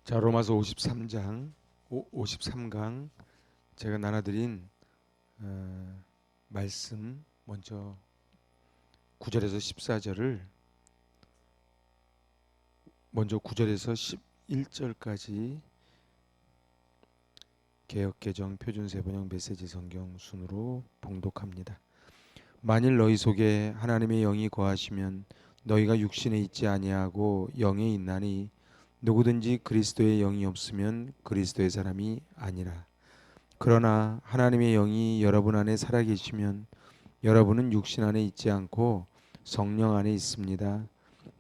자, 로마서 53장 53강 제가 나눠드린 말씀 먼저 9절에서 14절을 먼저 9절에서 11절까지 개역개정 표준세번역 메시지 성경 순으로 봉독합니다. 만일 너희 속에 하나님의 영이 거하시면 너희가 육신에 있지 아니하고 영에 있나니 누구든지 그리스도의 영이 없으면 그리스도의 사람이 아니라. 그러나 하나님의 영이 여러분 안에 살아계시면 여러분은 육신 안에 있지 않고 성령 안에 있습니다.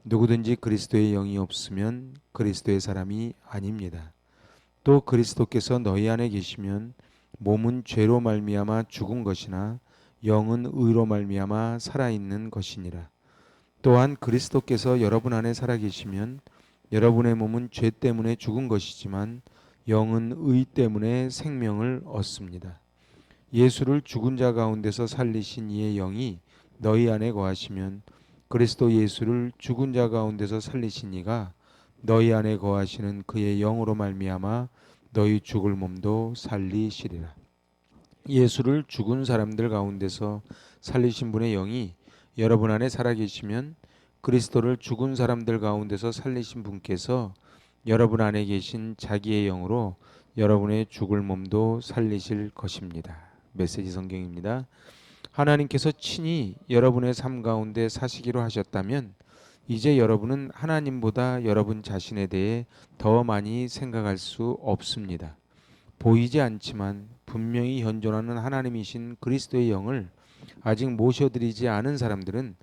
누구든지 그리스도의 영이 없으면 그리스도의 사람이 아닙니다. 또 그리스도께서 너희 안에 계시면 몸은 죄로 말미암아 죽은 것이나 영은 의로 말미암아 살아있는 것이니라. 또한 그리스도께서 여러분 안에 살아계시면 여러분의 몸은 죄 때문에 죽은 것이지만 영은 의 때문에 생명을 얻습니다. 예수를 죽은 자 가운데서 살리신 이의 영이 너희 안에 거하시면 그리스도 예수를 죽은 자 가운데서 살리신 이가 너희 안에 거하시는 그의 영으로 말미암아 너희 죽을 몸도 살리시리라. 예수를 죽은 사람들 가운데서 살리신 분의 영이 여러분 안에 살아계시면 그리스도를 죽은 사람들 가운데서 살리신 분께서 여러분 안에 계신 자기의 영으로 여러분의 죽을 몸도 살리실 것입니다. 메시지 성경입니다. 하나님께서 친히 여러분의 삶 가운데 사시기로 하셨다면 이제 여러분은 하나님보다 여러분 자신에 대해 더 많이 생각할 수 없습니다. 보이지 않지만 분명히 현존하는 하나님이신 그리스도의 영을 아직 모셔드리지 않은 사람들은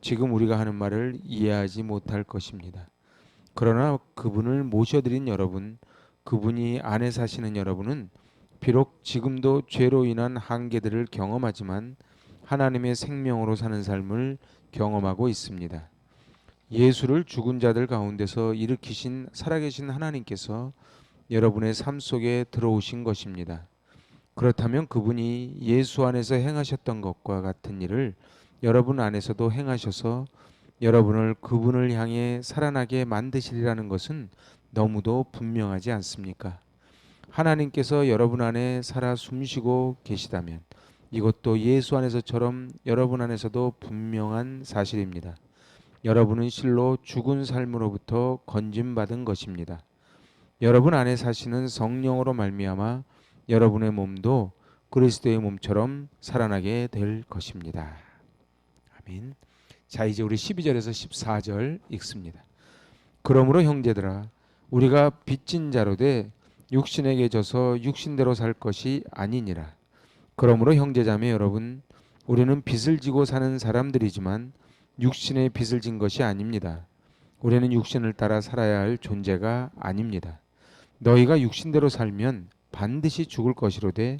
지금 우리가 하는 말을 이해하지 못할 것입니다. 그러나 그분을 모셔드린 여러분, 그분이 안에 사시는 여러분은 비록 지금도 죄로 인한 한계들을 경험하지만 하나님의 생명으로 사는 삶을 경험하고 있습니다. 예수를 죽은 자들 가운데서 일으키신 살아계신 하나님께서 여러분의 삶 속에 들어오신 것입니다. 그렇다면 그분이 예수 안에서 행하셨던 것과 같은 일을 여러분 안에서도 행하셔서 여러분을 그분을 향해 살아나게 만드시리라는 것은 너무도 분명하지 않습니까? 하나님께서 여러분 안에 살아 숨쉬고 계시다면 이것도 예수 안에서처럼 여러분 안에서도 분명한 사실입니다. 여러분은 실로 죽은 삶으로부터 건짐받은 것입니다. 여러분 안에 사시는 성령으로 말미암아 여러분의 몸도 그리스도의 몸처럼 살아나게 될 것입니다. 아멘. 자, 이제 우리 12절에서 14절 읽습니다. 그러므로 형제들아 우리가 빚진 자로 돼 육신에게 져서 육신대로 살 것이 아니니라. 그러므로 형제자매 여러분 우리는 빚을 지고 사는 사람들이지만 육신의 빚을 진 것이 아닙니다. 우리는 육신을 따라 살아야 할 존재가 아닙니다. 너희가 육신대로 살면 반드시 죽을 것이로되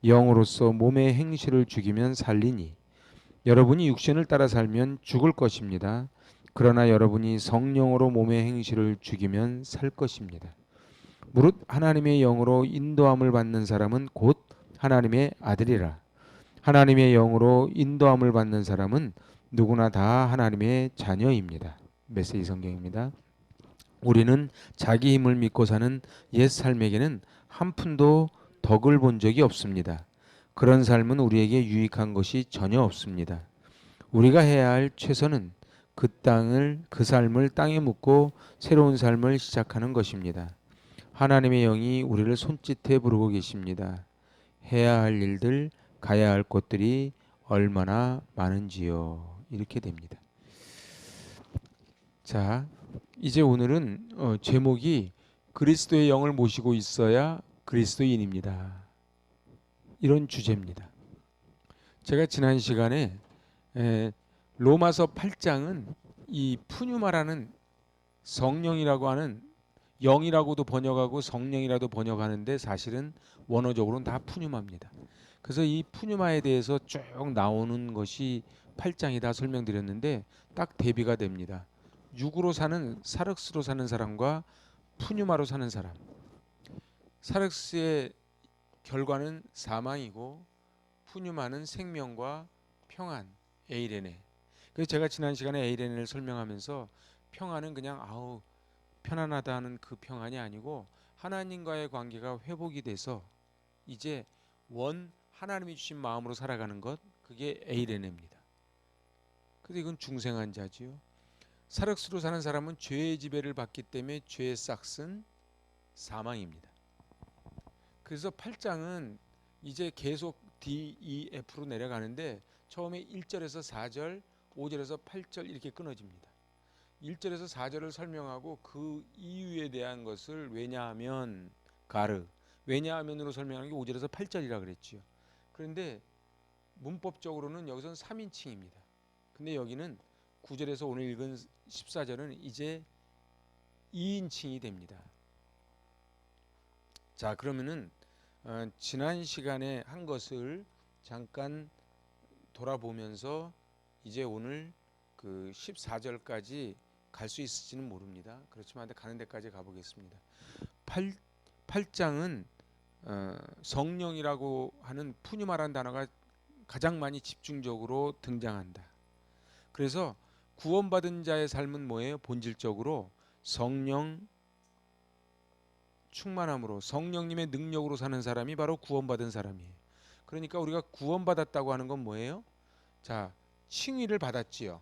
영으로서 몸의 행실을 죽이면 살리니 여러분이 육신을 따라 살면 죽을 것입니다. 그러나 여러분이 성령으로 몸의 행실을 죽이면 살 것입니다. 무릇 하나님의 영으로 인도함을 받는 사람은 곧 하나님의 아들이라. 하나님의 영으로 인도함을 받는 사람은 누구나 다 하나님의 자녀입니다. 메시지 성경입니다. 우리는 자기 힘을 믿고 사는 옛 삶에게는 한 푼도 덕을 본 적이 없습니다. 그런 삶은 우리에게 유익한 것이 전혀 없습니다. 우리가 해야 할 최선은 그 삶을 땅에 묻고 새로운 삶을 시작하는 것입니다. 하나님의 영이 우리를 손짓해 부르고 계십니다. 해야 할 일들, 가야 할 곳들이 얼마나 많은지요. 이렇게 됩니다. 자, 이제 오늘은 제목이 그리스도의 영을 모시고 있어야 그리스도인입니다. 이런 주제입니다. 제가 지난 시간에 로마서 8장은 이 푸뉴마라는 성령이라고 하는 영이라고도 번역하고 성령이라도 번역하는데 사실은 원어적으로는 다 푸뉴마입니다. 그래서 이 푸뉴마에 대해서 쭉 나오는 것이 8장이 다 설명드렸는데 딱 대비가 됩니다. 육으로 사는 사륵스로 사는 사람과 푸뉴마로 사는 사람. 사륵스의 결과는 사망이고 푸뉴마는 생명과 평안, 에이레네. 그래서 제가 지난 시간에 에이레네를 설명하면서 평안은 그냥 편안하다는 그 평안이 아니고 하나님과의 관계가 회복이 돼서 이제 원 하나님이 주신 마음으로 살아가는 것, 그게 에이레네입니다. 그래서 이건 중생한 자지요. 사륵수로 사는 사람은 죄의 지배를 받기 때문에 죄의 싹은 사망입니다. 그래서 8장은 이제 계속 DEF로 내려가는데 처음에 1절에서 4절, 5절에서 8절 이렇게 끊어집니다. 1절에서 4절을 설명하고 그 이유에 대한 것을 왜냐하면 가르, 왜냐하면으로 설명하는 게 5절에서 8절이라 그랬지요. 그런데 문법적으로는 여기서는 3인칭입니다. 근데 여기는 9절에서 오늘 읽은 14절은 이제 2인칭이 됩니다. 자, 그러면은 지난 시간에 한 것을 잠깐 돌아보면서 이제 오늘 그 14절까지 갈 수 있을지는 모릅니다. 그렇지만 가는 데까지 가보겠습니다. 8장은 성령이라고 하는 푸뉴마라는 단어가 가장 많이 집중적으로 등장한다. 그래서 구원받은 자의 삶은 뭐예요? 본질적으로 성령 충만함으로 성령님의 능력으로 사는 사람이 바로 구원받은 사람이에요. 그러니까 우리가 구원받았다고 하는 건 뭐예요? 자, 칭의를 받았지요.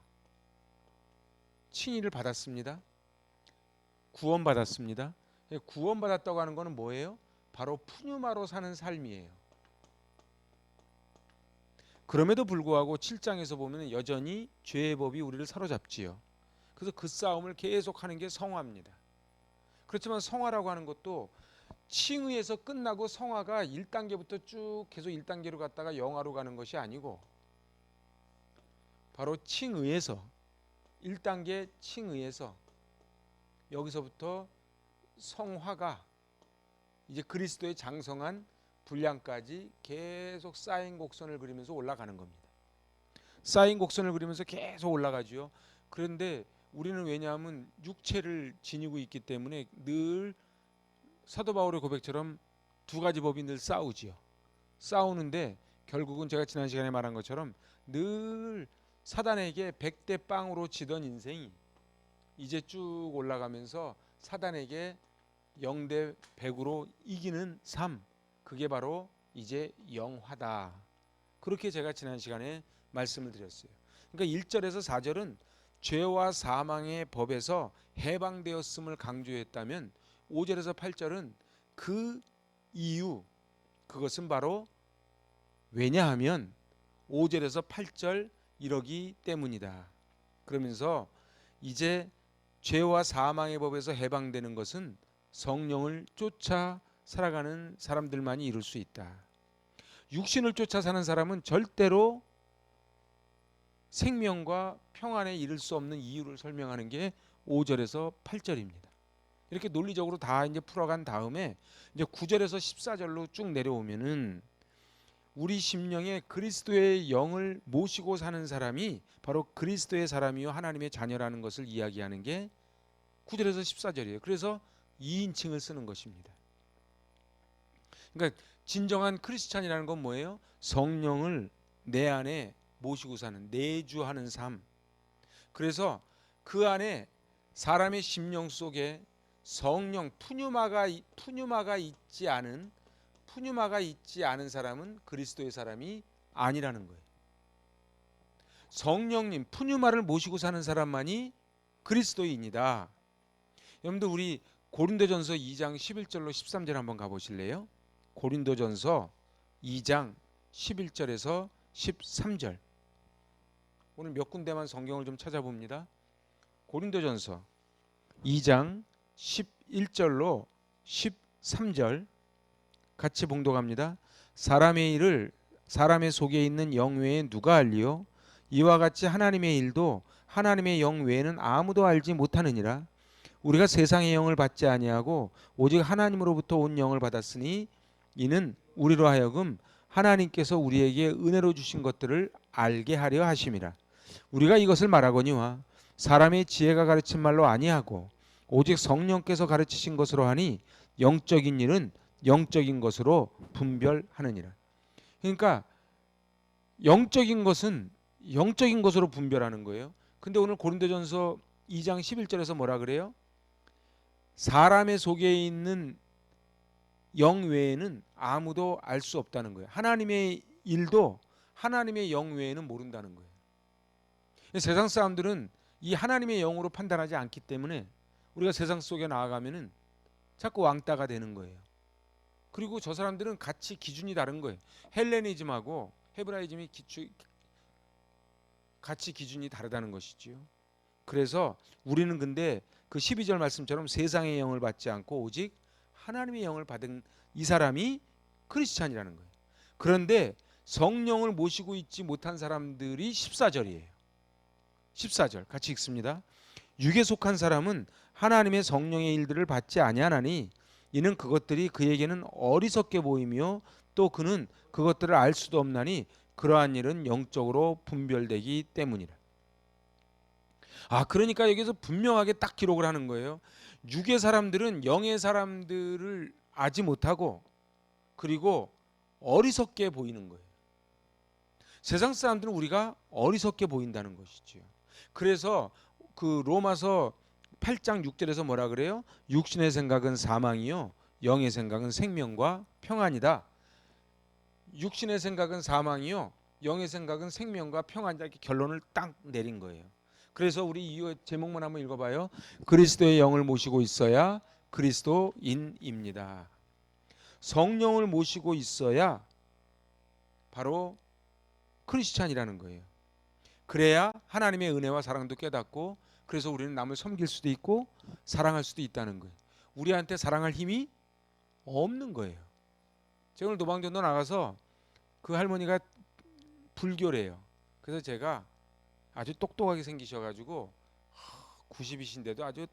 칭의를 받았습니다. 구원받았습니다. 구원받았다고 하는 것은 뭐예요? 바로 푸뉴마로 사는 삶이에요. 그럼에도 불구하고 7장에서 보면 여전히 죄의 법이 우리를 사로잡지요. 그래서 그 싸움을 계속하는 게 성화입니다. 그렇지만 성화라고 하는 것도 칭의에서 끝나고 성화가 1단계부터 쭉 계속 1단계로 갔다가 영화로 가는 것이 아니고 바로 칭의에서 1단계 칭의에서 여기서부터 성화가 이제 그리스도의 장성한 분량까지 계속 쌓인 곡선을 그리면서 올라가는 겁니다. 쌓인 곡선을 그리면서 계속 올라가죠. 그런데 우리는 왜냐하면 육체를 지니고 있기 때문에 늘 사도 바울의 고백처럼 두 가지 법이 늘 싸우지요. 싸우는데 결국은 제가 지난 시간에 말한 것처럼 늘 사단에게 100대 빵으로 지던 인생이 이제 쭉 올라가면서 사단에게 0대 100으로 이기는 삶, 그게 바로 이제 영화다. 그렇게 제가 지난 시간에 말씀을 드렸어요. 그러니까 1절에서 4절은 죄와 사망의 법에서 해방되었음을 강조했다면 5절에서 8절은 그 이유, 그것은 바로 왜냐하면 5절에서 8절 이러기 때문이다. 그러면서 이제 죄와 사망의 법에서 해방되는 것은 성령을 쫓아 살아가는 사람들만이 이룰 수 있다. 육신을 쫓아 사는 사람은 절대로 생명과 평안에 이를 수 없는 이유를 설명하는 게 5절에서 8절입니다. 이렇게 논리적으로 다 이제 풀어간 다음에 이제 9절에서 14절로 쭉 내려오면은 우리 심령에 그리스도의 영을 모시고 사는 사람이 바로 그리스도의 사람이요 하나님의 자녀라는 것을 이야기하는 게 9절에서 14절이에요. 그래서 2인칭을 쓰는 것입니다. 그러니까 진정한 크리스찬이라는 건 뭐예요? 성령을 내 안에 모시고 사는, 내주하는 삶. 그래서 그 안에 사람의 심령 속에 성령 푸뉴마가 있지 않은 사람은 그리스도의 사람이 아니라는 거예요. 성령님 푸뉴마를 모시고 사는 사람만이 그리스도인이다. 여러분들 우리 고린도전서 2장 11절로 13절 한번 가보실래요? 고린도전서 2장 11절에서 13절. 오늘 몇 군데만 성경을 좀 찾아봅니다. 고린도전서 2장 11절로 13절 같이 봉독합니다. 사람의 일을 사람의 속에 있는 영 외에 누가 알리요? 이와 같이 하나님의 일도 하나님의 영 외에는 아무도 알지 못하느니라. 우리가 세상의 영을 받지 아니하고 오직 하나님으로부터 온 영을 받았으니 이는 우리로 하여금 하나님께서 우리에게 은혜로 주신 것들을 알게 하려 하심이라. 우리가 이것을 말하거니와 사람의 지혜가 가르친 말로 아니하고 오직 성령께서 가르치신 것으로 하니 영적인 일은 영적인 것으로 분별하느니라. 그러니까 영적인 것은 영적인 것으로 분별하는 거예요. 근데 오늘 고린도전서 2장 11절에서 뭐라 그래요? 사람의 속에 있는 영 외에는 아무도 알 수 없다는 거예요. 하나님의 일도 하나님의 영 외에는 모른다는 거예요. 세상 사람들은 이 하나님의 영으로 판단하지 않기 때문에 우리가 세상 속에 나아가면은 자꾸 왕따가 되는 거예요. 그리고 저 사람들은 같이 기준이 다른 거예요. 헬레니즘하고 헤브라이즘이 같이 기준이 다르다는 것이지요. 그래서 우리는 근데 그 12절 말씀처럼 세상의 영을 받지 않고 오직 하나님의 영을 받은 이 사람이 크리스찬이라는 거예요. 그런데 성령을 모시고 있지 못한 사람들이 14절이에요. 14절 같이 읽습니다. 육에 속한 사람은 하나님의 성령의 일들을 받지 아니하나니 이는 그것들이 그에게는 어리석게 보이며 또 그는 그것들을 알 수도 없나니 그러한 일은 영적으로 분별되기 때문이라. 그러니까 여기서 분명하게 딱 기록을 하는 거예요. 육의 사람들은 영의 사람들을 알지 못하고 그리고 어리석게 보이는 거예요. 세상 사람들은 우리가 어리석게 보인다는 것이지요. 그래서 그 로마서 8장 6절에서 뭐라 그래요? 육신의 생각은 사망이요 영의 생각은 생명과 평안이다. 육신의 생각은 사망이요 영의 생각은 생명과 평안이다. 이렇게 결론을 딱 내린 거예요. 그래서 우리 이 제목만 한번 읽어봐요. 그리스도의 영을 모시고 있어야 그리스도인입니다. 성령을 모시고 있어야 바로 크리스찬이라는 거예요. 그래야 하나님의 은혜와 사랑도 깨닫고 그래서 우리는 남을 섬길 수도 있고 사랑할 수도 있다는 거예요. 우리한테 사랑할 힘이 없는 거예요. 제가 오늘 노방전도 나가서 그 할머니가 불교래요. 그래서 제가 아주 똑똑하게 생기셔가지고 90이신데도 아주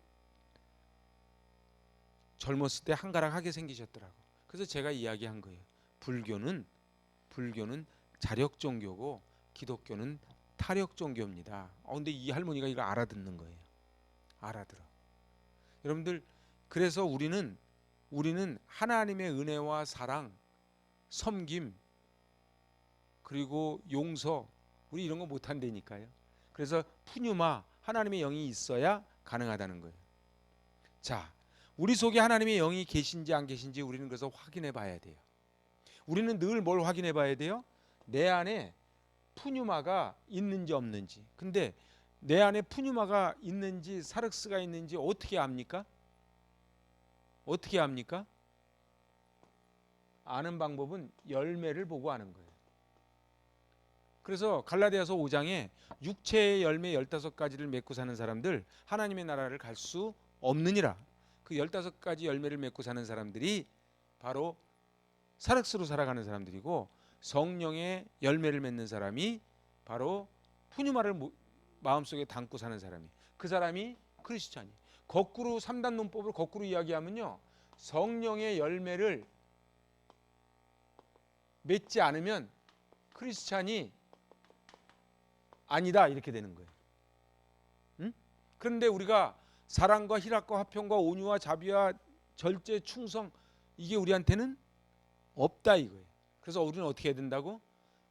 젊었을 때 한가락하게 생기셨더라고. 그래서 제가 이야기한 거예요. 불교는 자력 종교고 기독교는 타력 종교입니다. 근데 이 할머니가 이거 알아듣는 거예요. 알아들어. 여러분들 그래서 우리는 하나님의 은혜와 사랑, 섬김 그리고 용서 우리 이런 거 못한다니까요. 그래서 푸뉴마 하나님의 영이 있어야 가능하다는 거예요. 자, 우리 속에 하나님의 영이 계신지 안 계신지 우리는 그래서 확인해 봐야 돼요. 우리는 늘 뭘 확인해 봐야 돼요? 내 안에 푸뉴마가 있는지 없는지. 근데 내 안에 푸뉴마가 있는지 사륵스가 있는지 어떻게 압니까? 어떻게 압니까? 아는 방법은 열매를 보고 아는 거예요. 그래서 갈라디아서 5장에 육체의 열매 15가지를 맺고 사는 사람들 하나님의 나라를 갈 수 없느니라. 그 15가지 열매를 맺고 사는 사람들이 바로 사륵스로 살아가는 사람들이고 성령의 열매를 맺는 사람이 바로 푸뉴마를 마음속에 담고 사는 사람이 그 사람이 크리스찬이. 거꾸로 3단 논법을 거꾸로 이야기하면요. 성령의 열매를 맺지 않으면 크리스찬이 아니다 이렇게 되는 거예요. 응? 그런데 우리가 사랑과 희락과 화평과 온유와 자비와 절제 충성 이게 우리한테는 없다 이거예요. 그래서 우리는 어떻게 해야 된다고?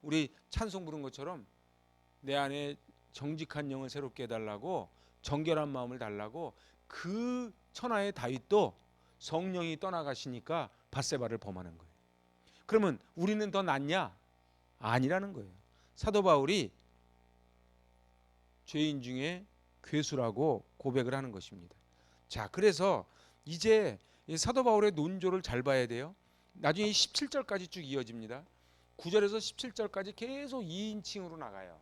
우리 찬송 부른 것처럼 내 안에 정직한 영을 새롭게 해달라고 정결한 마음을 달라고 그 천하의 다윗도 성령이 떠나가시니까 밧세바를 범하는 거예요. 그러면 우리는 더 낫냐? 아니라는 거예요. 사도 바울이 죄인 중에 괴수라고 고백을 하는 것입니다. 자, 그래서 이제 사도 바울의 논조를 잘 봐야 돼요. 나중에 17절까지 쭉 이어집니다. 9절에서 17절까지 계속 2인칭으로 나가요.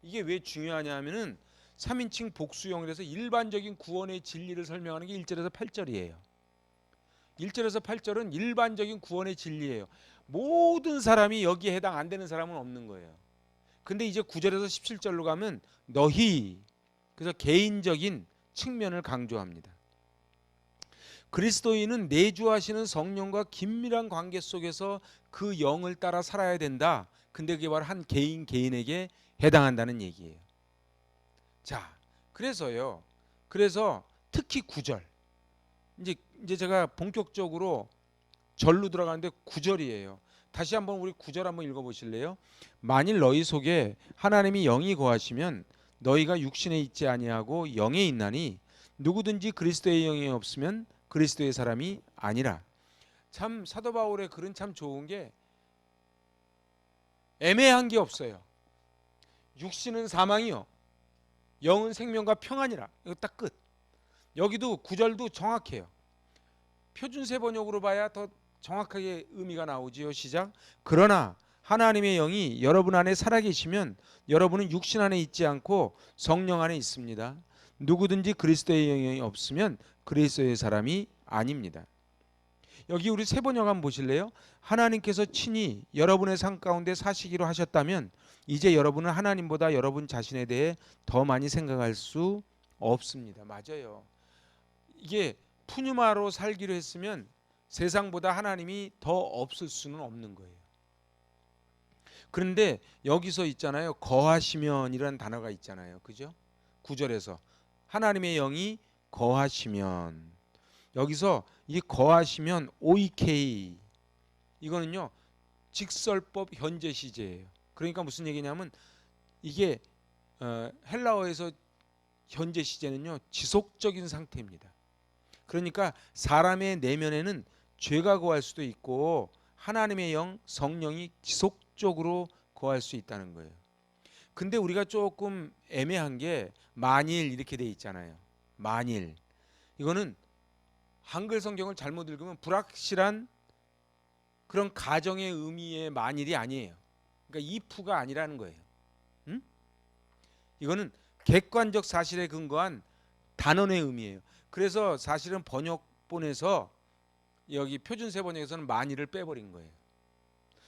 이게 왜 중요하냐 하면은 3인칭 복수형이라서 일반적인 구원의 진리를 설명하는 게 1절에서 8절이에요. 1절에서 8절은 일반적인 구원의 진리예요. 모든 사람이 여기에 해당 안 되는 사람은 없는 거예요. 근데 이제 9절에서 17절로 가면 너희 그래서 개인적인 측면을 강조합니다. 그리스도인은 내주하시는 성령과 긴밀한 관계 속에서 그 영을 따라 살아야 된다. 근데 그게 바로 한 개인에게 해당한다는 얘기예요. 자, 그래서 특히 9절 이제 제가 본격적으로 절로 들어가는데 9절이에요. 다시 한번 우리 9절 한번 읽어보실래요? 만일 너희 속에 하나님이 영이 거하시면 너희가 육신에 있지 아니하고 영에 있나니 누구든지 그리스도의 영이 없으면 그리스도의 사람이 아니라. 참 사도 바울의 글은 참 좋은 게 애매한 게 없어요. 육신은 사망이요 영은 생명과 평안이라. 이거 딱 끝. 여기도 구절도 정확해요. 표준세 번역으로 봐야 더 정확하게 의미가 나오지요. 시작. 그러나 하나님의 영이 여러분 안에 살아계시면 여러분은 육신 안에 있지 않고 성령 안에 있습니다. 누구든지 그리스도의 영이 없으면 그리스도의 사람이 아닙니다. 여기 우리 세 번역 한번 보실래요? 하나님께서 친히 여러분의 삶 가운데 사시기로 하셨다면 이제 여러분은 하나님보다 여러분 자신에 대해 더 많이 생각할 수 없습니다. 맞아요. 이게 푸뉴마로 살기로 했으면 세상보다 하나님이 더 없을 수는 없는 거예요. 그런데 여기서 있잖아요. 거하시면이라는 단어가 있잖아요. 그죠? 9절에서 하나님의 영이 거하시면, 여기서 이 거하시면 오이케이, 이거는요 직설법 현재 시제예요. 그러니까 무슨 얘기냐면 이게 헬라어에서 현재 시제는요 지속적인 상태입니다. 그러니까 사람의 내면에는 죄가 거할 수도 있고 하나님의 영 성령이 지속적으로 거할 수 있다는 거예요. 근데 우리가 조금 애매한 게 만일 이렇게 돼 있잖아요. 만일, 이거는 한글 성경을 잘못 읽으면 불확실한 그런 가정의 의미의 만일이 아니에요. 그러니까 if가 아니라는 거예요. 응? 이거는 객관적 사실에 근거한 단언의 의미예요. 그래서 사실은 번역본에서 여기 표준세 번역에서는 만일을 빼버린 거예요.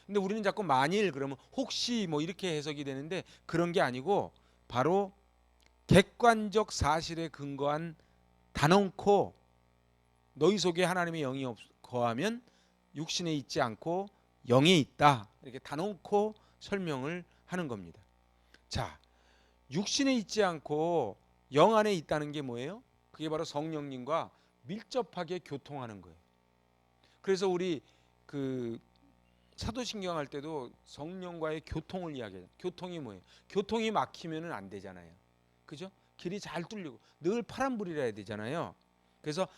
근데 우리는 자꾸 만일 그러면 혹시 뭐 이렇게 해석이 되는데 그런 게 아니고 바로 객관적 사실에 근거한 단언코 너희 속에 하나님의 영이 거하면 육신에 있지 않고 영에 있다, 이렇게 단언코 설명을 하는 겁니다. 자, 육신에 있지 않고 영 안에 있다는 게 뭐예요? 그게 바로 성령님과 밀접하게 교통하는 거예요. 그래서 우리 그 사도신경 할 때도 성령과의 교통을 이야기해요. 교통이 뭐예요? 교통이 막히면은 안 되잖아요. 그죠? 길이 잘 뚫리고 늘 파란불이라 해야 되잖아요. 그래서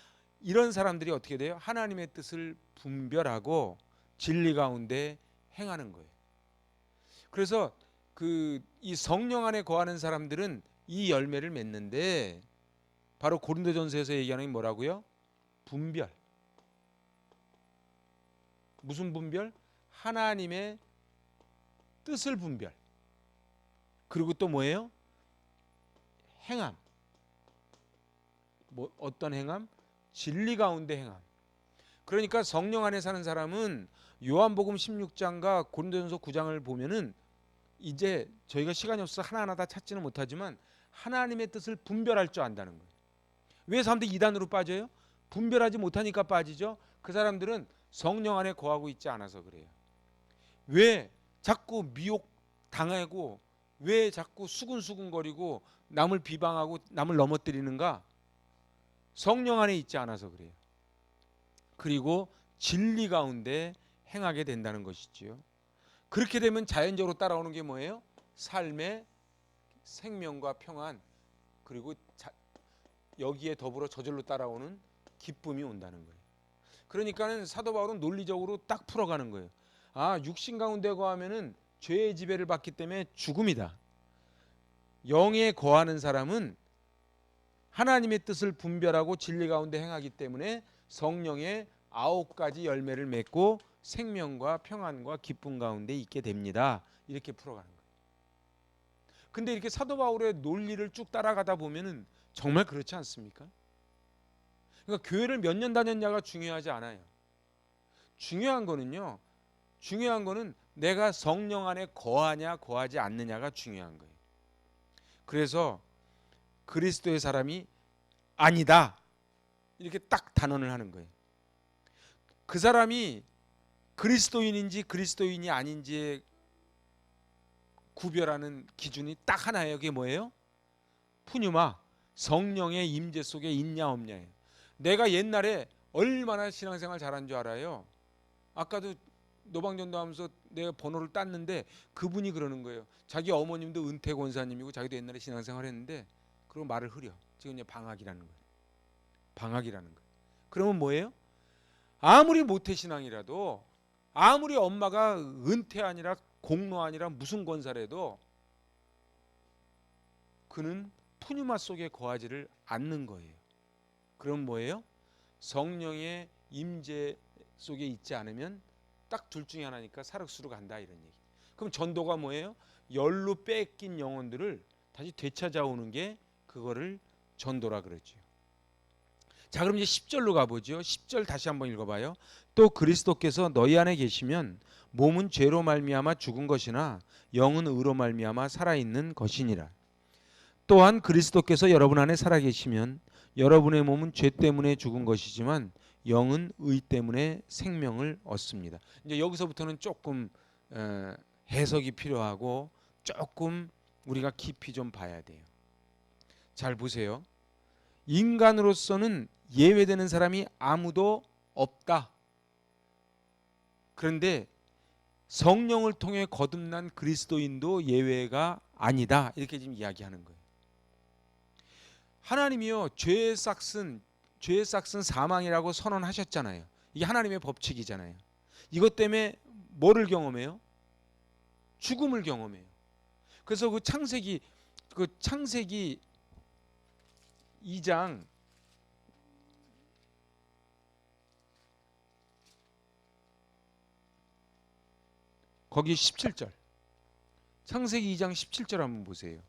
이런 사람들이 어떻게 돼요? 하나님의 뜻을 분별하고 진리 가운데 행하는 거예요. 그래서 이 성령 안에 거하는 사람들은 이 열매를 맺는데 바로 고린도전서에서 얘기하는 게 뭐라고요? 분별. 무슨 분별? 하나님의 뜻을 분별. 그리고 또 뭐예요? 행함. 뭐 어떤 행함? 진리 가운데 행함. 그러니까 성령 안에 사는 사람은 요한복음 16장과 고린도전서 9장을 보면은 이제 저희가 시간이 없어서 하나하나 다 찾지는 못하지만 하나님의 뜻을 분별할 줄 안다는 거예요. 왜 사람들이 이단으로 빠져요? 분별하지 못하니까 빠지죠. 그 사람들은 성령 안에 거하고 있지 않아서 그래요. 왜 자꾸 미혹 당하고 왜 자꾸 수근수근거리고 남을 비방하고 남을 넘어뜨리는가? 성령 안에 있지 않아서 그래요. 그리고 진리 가운데 행하게 된다는 것이지요. 그렇게 되면 자연적으로 따라오는 게 뭐예요? 삶의 생명과 평안, 그리고 여기에 더불어 저절로 따라오는 기쁨이 온다는 거예요. 그러니까는 사도 바울은 논리적으로 딱 풀어가는 거예요. 아, 육신 가운데 거하면은 죄의 지배를 받기 때문에 죽음이다. 영에 거하는 사람은 하나님의 뜻을 분별하고 진리 가운데 행하기 때문에 성령의 9가지 열매를 맺고 생명과 평안과 기쁨 가운데 있게 됩니다. 이렇게 풀어가는 거예요. 근데 이렇게 사도 바울의 논리를 쭉 따라가다 보면은 정말 그렇지 않습니까? 그러니까 교회를 몇 년 다녔냐가 중요하지 않아요. 중요한 거는 내가 성령 안에 거하냐 거하지 않느냐가 중요한 거예요. 그래서 그리스도의 사람이 아니다, 이렇게 딱 단언을 하는 거예요. 그 사람이 그리스도인인지 그리스도인이 아닌지의 구별하는 기준이 딱 하나예요. 그게 뭐예요? 푸뉴마, 성령의 임재 속에 있냐 없냐예요. 내가 옛날에 얼마나 신앙생활 잘한 줄 알아요? 아까도 노방전도하면서 내가 번호를 땄는데 그분이 그러는 거예요. 자기 어머님도 은퇴 권사님이고 자기도 옛날에 신앙생활 했는데 그리고 말을 흐려. 지금 이제 방학이라는 거예요. 방학이라는 거예요. 그러면 뭐예요? 아무리 모태신앙이라도, 아무리 엄마가 은퇴 아니라 공로 아니라 무슨 권사라도 그는 푸뉴마 속에 거하지를 않는 거예요. 그럼 뭐예요? 성령의 임재 속에 있지 않으면 딱 둘 중에 하나니까 사륵수로 간다, 이런 얘기. 그럼 전도가 뭐예요? 열로 뺏긴 영혼들을 다시 되찾아오는 게 그거를 전도라 그러죠. 자, 그럼 이제 10절로 가보죠. 10절 다시 한번 읽어봐요. 또 그리스도께서 너희 안에 계시면 몸은 죄로 말미암아 죽은 것이나 영은 의로 말미암아 살아있는 것이니라. 또한 그리스도께서 여러분 안에 살아계시면 여러분의 몸은 죄 때문에 죽은 것이지만 영은 의 때문에 생명을 얻습니다. 이제 여기서부터는 조금 해석이 필요하고 조금 우리가 깊이 좀 봐야 돼요. 잘 보세요. 인간으로서는 예외되는 사람이 아무도 없다. 그런데 성령을 통해 거듭난 그리스도인도 예외가 아니다, 이렇게 지금 이야기하는 거예요. 하나님이요, 죄의 싹슨 사망이라고 선언하셨잖아요. 이게 하나님의 법칙이잖아요. 이것 때문에 뭐를 경험해요? 죽음을 경험해요. 그래서 그 창세기 2장 거기 17절, 창세기 2장 17절 한번 보세요.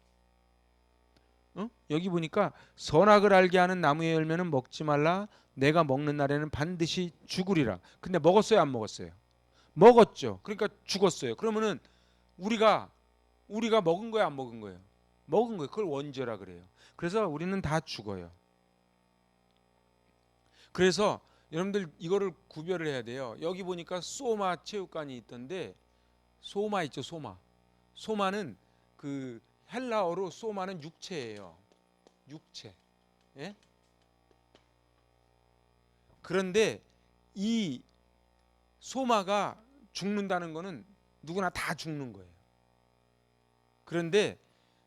여기 보니까 선악을 알게 하는 나무의 열매는 먹지 말라, 내가 먹는 날에는 반드시 죽으리라. 근데 먹었어요, 안 먹었어요? 먹었죠. 그러니까 죽었어요. 그러면은 우리가 먹은 거예요, 안 먹은 거예요? 먹은 거예요. 그걸 원죄라 그래요. 그래서 우리는 다 죽어요. 그래서 여러분들 이거를 구별을 해야 돼요. 여기 보니까 소마 체육관이 있던데, 소마 있죠, 소마. 소마는 그 헬라어로 소마는 육체예요. 육체. 예? 그런데 이 소마가 죽는다는 거는 누구나 다 죽는 거예요. 그런데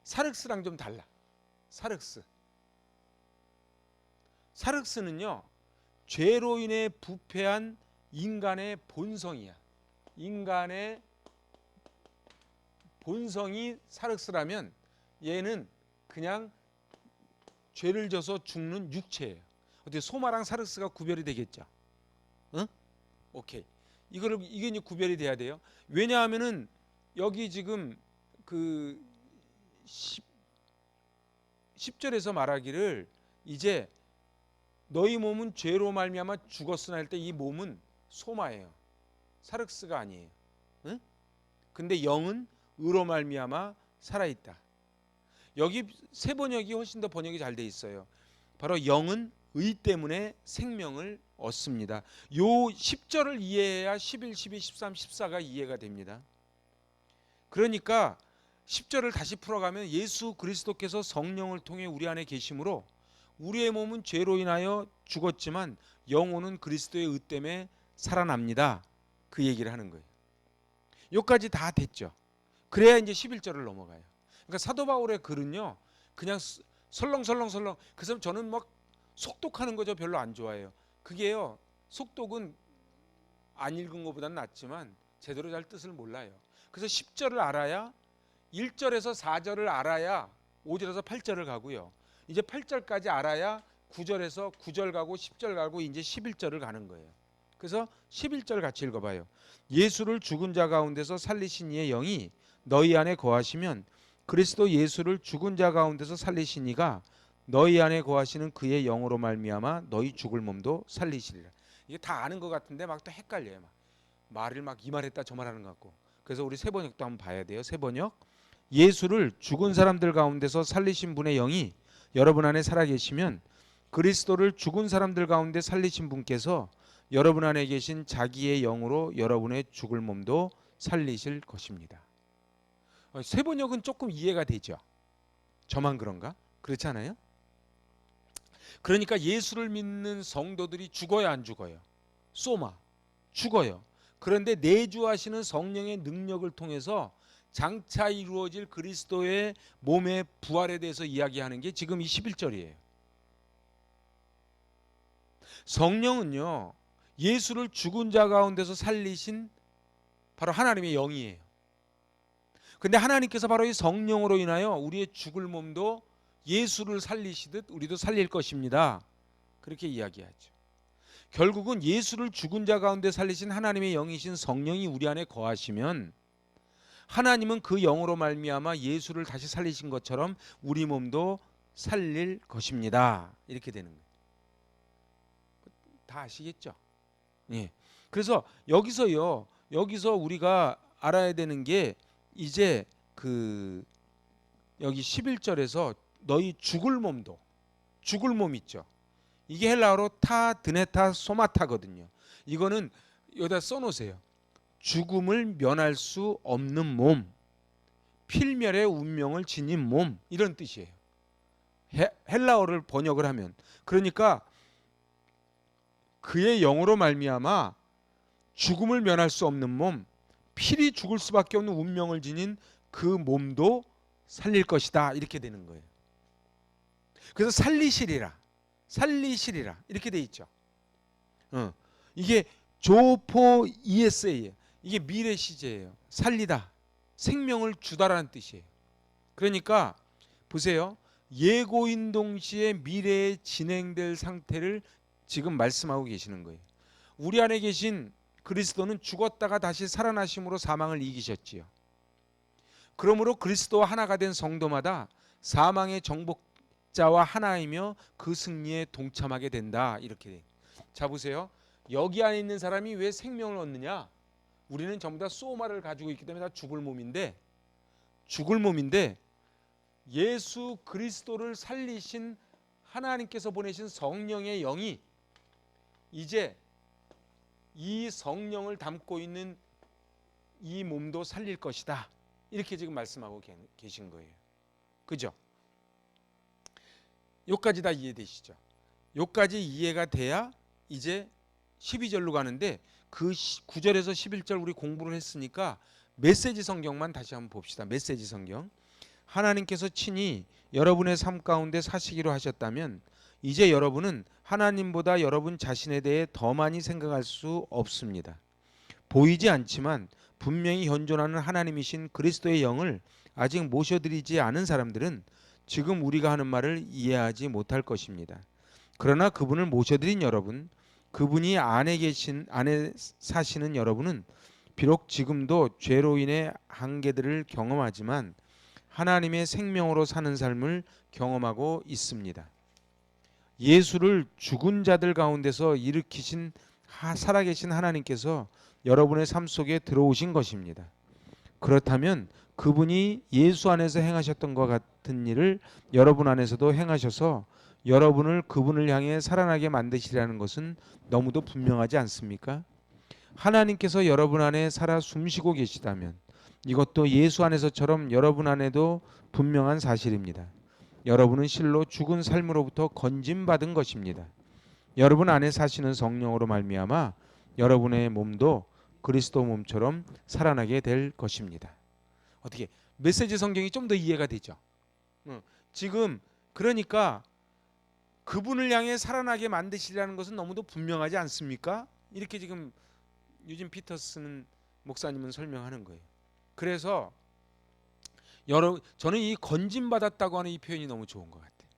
사륵스랑 좀 달라. 사륵스는요, 죄로 인해 부패한 인간의 본성이야. 인간의 본성이 사륵스라면 얘는 그냥 죄를 져서 죽는 육체예요. 어떻게 소마랑 사륵스가 구별이 되겠죠? 응? 오케이. 이게 이제 구별이 돼야 돼요. 왜냐하면은 여기 지금 그 10절에서 말하기를 이제 너희 몸은 죄로 말미암아 죽었으나 할 때 이 몸은 소마예요. 사륵스가 아니에요. 응? 근데 영은 의로 말미암아 살아있다. 여기 새 번역이 훨씬 더 번역이 잘 돼 있어요. 바로 영은 의 때문에 생명을 얻습니다. 요 10절을 이해해야 11, 12, 13, 14가 이해가 됩니다. 그러니까 10절을 다시 풀어가면 예수 그리스도께서 성령을 통해 우리 안에 계심으로 우리의 몸은 죄로 인하여 죽었지만 영혼은 그리스도의 의 때문에 살아납니다. 그 얘기를 하는 거예요. 여기까지 다 됐죠. 그래야 이제 11절을 넘어가요. 그러니까 사도 바울의 글은요, 그냥 설렁설렁. 그래서 저는 막 속독하는 거 저 별로 안 좋아해요. 그게요, 속독은 안 읽은 것보다는 낫지만 제대로 잘 뜻을 몰라요. 그래서 10절을 알아야 1절에서 4절을 알아야 5절에서 8절을 가고요. 이제 8절까지 알아야 9절에서 9절 가고 10절 가고 이제 11절을 가는 거예요. 그래서 11절 같이 읽어봐요. 예수를 죽은 자 가운데서 살리신 이의 영이 너희 안에 거하시면 그리스도 예수를 죽은 자 가운데서 살리신 이가 너희 안에 거하시는 그의 영으로 말미암아 너희 죽을 몸도 살리시리라. 이게 다 아는 것 같은데 막 또 헷갈려요. 말을 막 이 말했다 저 말하는 것 같고. 그래서 우리 세 번역도 한번 봐야 돼요. 세 번역. 예수를 죽은 사람들 가운데서 살리신 분의 영이 여러분 안에 살아계시면 그리스도를 죽은 사람들 가운데 살리신 분께서 여러분 안에 계신 자기의 영으로 여러분의 죽을 몸도 살리실 것입니다. 세 번역은 조금 이해가 되죠. 저만 그런가? 그렇지 않아요? 그러니까 예수를 믿는 성도들이 죽어요, 안 죽어요? 소마, 죽어요. 그런데 내주하시는 성령의 능력을 통해서 장차 이루어질 그리스도의 몸의 부활에 대해서 이야기하는 게 지금 이 11절이에요. 성령은요, 예수를 죽은 자 가운데서 살리신 바로 하나님의 영이에요. 근데 하나님께서 바로 이 성령으로 인하여 우리의 죽을 몸도 예수를 살리시듯 우리도 살릴 것입니다. 그렇게 이야기하죠. 결국은 예수를 죽은 자 가운데 살리신 하나님의 영이신 성령이 우리 안에 거하시면 하나님은 그 영으로 말미암아 예수를 다시 살리신 것처럼 우리 몸도 살릴 것입니다. 이렇게 되는 거예요. 다 아시겠죠? 예. 그래서 여기서 우리가 알아야 되는 게 이제 여기 11절에서 너희 죽을 몸 있죠. 이게 헬라어로 타 드네타 소마타거든요. 이거는 여기다 써놓으세요. 죽음을 면할 수 없는 몸, 필멸의 운명을 지닌 몸, 이런 뜻이에요. 헬라어를 번역을 하면. 그러니까 그의 영으로 말미암아 죽음을 면할 수 없는 몸, 필히 죽을 수밖에 없는 운명을 지닌 그 몸도 살릴 것이다, 이렇게 되는 거예요. 그래서 살리시리라 이렇게 돼 있죠. 이게 조포 ESA예요. 이게 미래 시제예요. 살리다, 생명을 주다라는 뜻이에요. 그러니까 보세요. 예고인 동시에 미래에 진행될 상태를 지금 말씀하고 계시는 거예요. 우리 안에 계신 그리스도는 죽었다가 다시 살아나심으로 사망을 이기셨지요. 그러므로 그리스도와 하나가 된 성도마다 사망의 정복자와 하나이며 그 승리에 동참하게 된다, 이렇게 돼요. 자 보세요. 여기 안에 있는 사람이 왜 생명을 얻느냐? 우리는 전부 다 소마를 가지고 있기 때문에 다 죽을 몸인데 예수 그리스도를 살리신 하나님께서 보내신 성령의 영이 이제 이 성령을 담고 있는 이 몸도 살릴 것이다, 이렇게 지금 말씀하고 계신 거예요. 그죠? 요까지 다 이해되시죠? 요까지 이해가 돼야 이제 12절로 가는데 그 9절에서 11절 우리 공부를 했으니까 메시지 성경만 다시 한번 봅시다. 메시지 성경. 하나님께서 친히 여러분의 삶 가운데 사시기로 하셨다면 이제 여러분은 하나님보다 여러분 자신에 대해 더 많이 생각할 수 없습니다. 보이지 않지만 분명히 현존하는 하나님이신 그리스도의 영을 아직 모셔드리지 않은 사람들은 지금 우리가 하는 말을 이해하지 못할 것입니다. 그러나 그분을 모셔드린 여러분, 그분이 안에 사시는 여러분은 비록 지금도 죄로 인해 한계들을 경험하지만 하나님의 생명으로 사는 삶을 경험하고 있습니다. 예수를 죽은 자들 가운데서 일으키신 살아계신 하나님께서 여러분의 삶 속에 들어오신 것입니다. 그렇다면 그분이 예수 안에서 행하셨던 것 같은 일을 여러분 안에서도 행하셔서 여러분을 그분을 향해 살아나게 만드시라는 것은 너무도 분명하지 않습니까? 하나님께서 여러분 안에 살아 숨쉬고 계시다면 이것도 예수 안에서처럼 여러분 안에도 분명한 사실입니다. 여러분은 실로 죽은 삶으로부터 건짐받은 것입니다. 여러분 안에 사시는 성령으로 말미암아 여러분의 몸도 그리스도 몸처럼 살아나게 될 것입니다. 어떻게 메시지 성경이 좀 더 이해가 되죠? 지금 그러니까 그분을 향해 살아나게 만드시려는 것은 너무도 분명하지 않습니까? 이렇게 지금 유진 피터슨 목사님은 설명하는 거예요. 그래서 저는 이 건짐받았다고 하는 이 표현이 너무 좋은 것 같아요.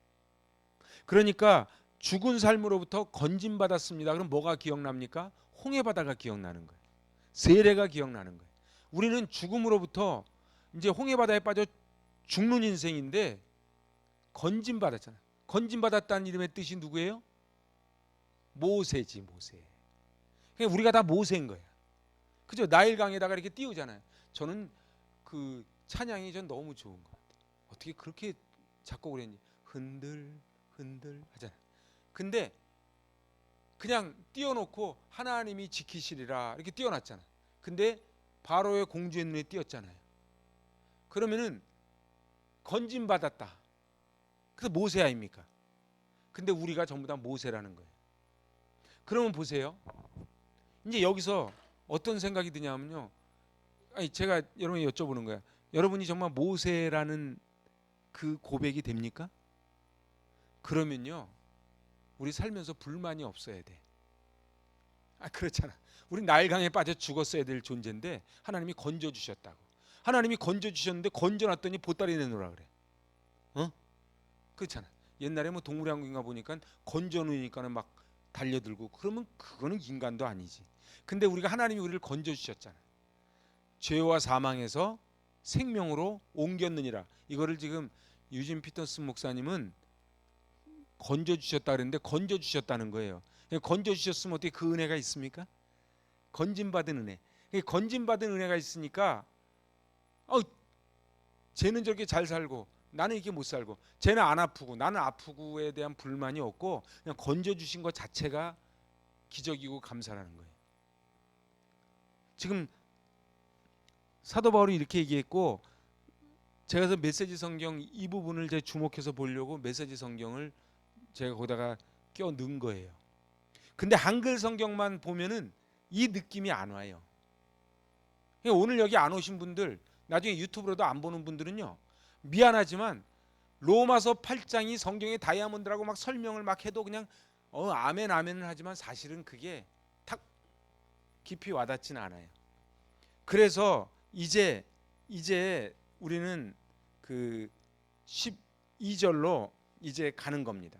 그러니까 죽은 삶으로부터 건짐받았습니다. 그럼 뭐가 기억납니까? 홍해바다가 기억나는 거예요. 세례가 기억나는 거예요. 우리는 죽음으로부터 이제 홍해바다에 빠져 죽는 인생인데 건짐받았잖아요. 건짐받았다는 이름의 뜻이 누구예요? 모세지, 모세. 그러니까 우리가 다 모세인 거야. 그죠? 나일강에다가 이렇게 띄우잖아요. 저는 그 찬양이 전 너무 좋은 것 같아요. 어떻게 그렇게 작곡을 했니? 흔들 흔들 하잖아요. 근데 그냥 띄워놓고 하나님이 지키시리라 이렇게 띄워놨잖아요. 근데 바로의 공주의 눈에 띄었잖아요. 그러면은 건짐받았다. 그래서 모세 아닙니까? 근데 우리가 전부 다 모세라는 거예요. 그러면 보세요. 이제 여기서 어떤 생각이 드냐면요. 아니 제가 여러분이 여쭤보는 거야. 여러분이 정말 모세라는 그 고백이 됩니까? 그러면요. 우리 살면서 불만이 없어야 돼. 그렇잖아. 우리 나일강에 빠져 죽었어야 될 존재인데 하나님이 건져주셨다고. 하나님이 건져주셨는데 건져놨더니 보따리 내놓으라 그래. 그렇잖아. 옛날에 뭐 동물양국인가 보니까 건져놓으니까는 막 달려들고, 그러면 그거는 인간도 아니지. 근데 우리가 하나님이 우리를 건져주셨잖아. 죄와 사망에서 생명으로 옮겼느니라. 이거를 지금 유진 피터슨 목사님은 건져주셨다 그랬는데 건져주셨다는 거예요. 건져주셨으면 어떻게 그 은혜가 있습니까? 건짐받은 은혜. 건짐받은 은혜가 있으니까 쟤는 저렇게 잘 살고 나는 이렇게 못 살고, 쟤는 안 아프고 나는 아프고에 대한 불만이 없고, 그냥 건져주신 것 자체가 기적이고 감사라는 거예요. 지금 사도 바울이 이렇게 얘기했고, 제가 그래서 메시지 성경 이 부분을 제가 주목해서 보려고 메시지 성경을 제가 거기다가 껴 넣은 거예요. 근데 한글 성경만 보면은 이 느낌이 안 와요. 오늘 여기 안 오신 분들, 나중에 유튜브로도 안 보는 분들은요, 미안하지만 로마서 8장이 성경의 다이아몬드라고 막 설명을 막 해도 그냥 아멘 아멘을 하지만 사실은 그게 탁 깊이 와닿지는 않아요. 그래서 이제 우리는 그 12절로 이제 가는 겁니다.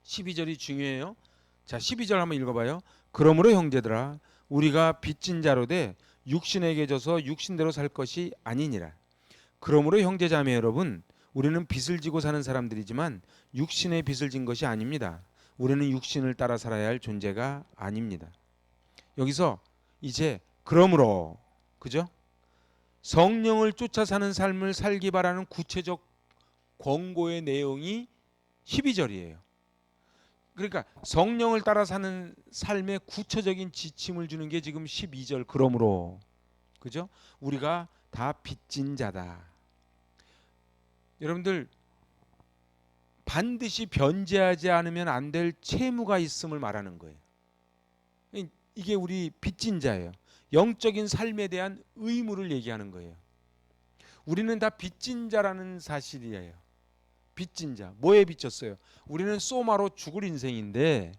12절이 중요해요. 자, 12절 한번 읽어봐요. 그러므로 형제들아, 우리가 빚진 자로 돼 육신에게 져서 육신대로 살 것이 아니니라. 그러므로 형제자매 여러분, 우리는 빚을 지고 사는 사람들이지만 육신의 빚을 진 것이 아닙니다. 우리는 육신을 따라 살아야 할 존재가 아닙니다. 여기서 이제 그러므로, 그죠? 성령을 쫓아 사는 삶을 살기 바라는 구체적 권고의 내용이 12절이에요. 그러니까 성령을 따라 사는 삶의 구체적인 지침을 주는 게 지금 12절 그러므로, 그죠? 우리가 다 빚진 자다. 여러분들, 반드시 변제하지 않으면 안 될 채무가 있음을 말하는 거예요. 이게 우리 빚진 자예요. 영적인 삶에 대한 의무를 얘기하는 거예요. 우리는 다 빚진 자라는 사실이에요. 빚진 자. 뭐에 빚졌어요? 우리는 소마로 죽을 인생인데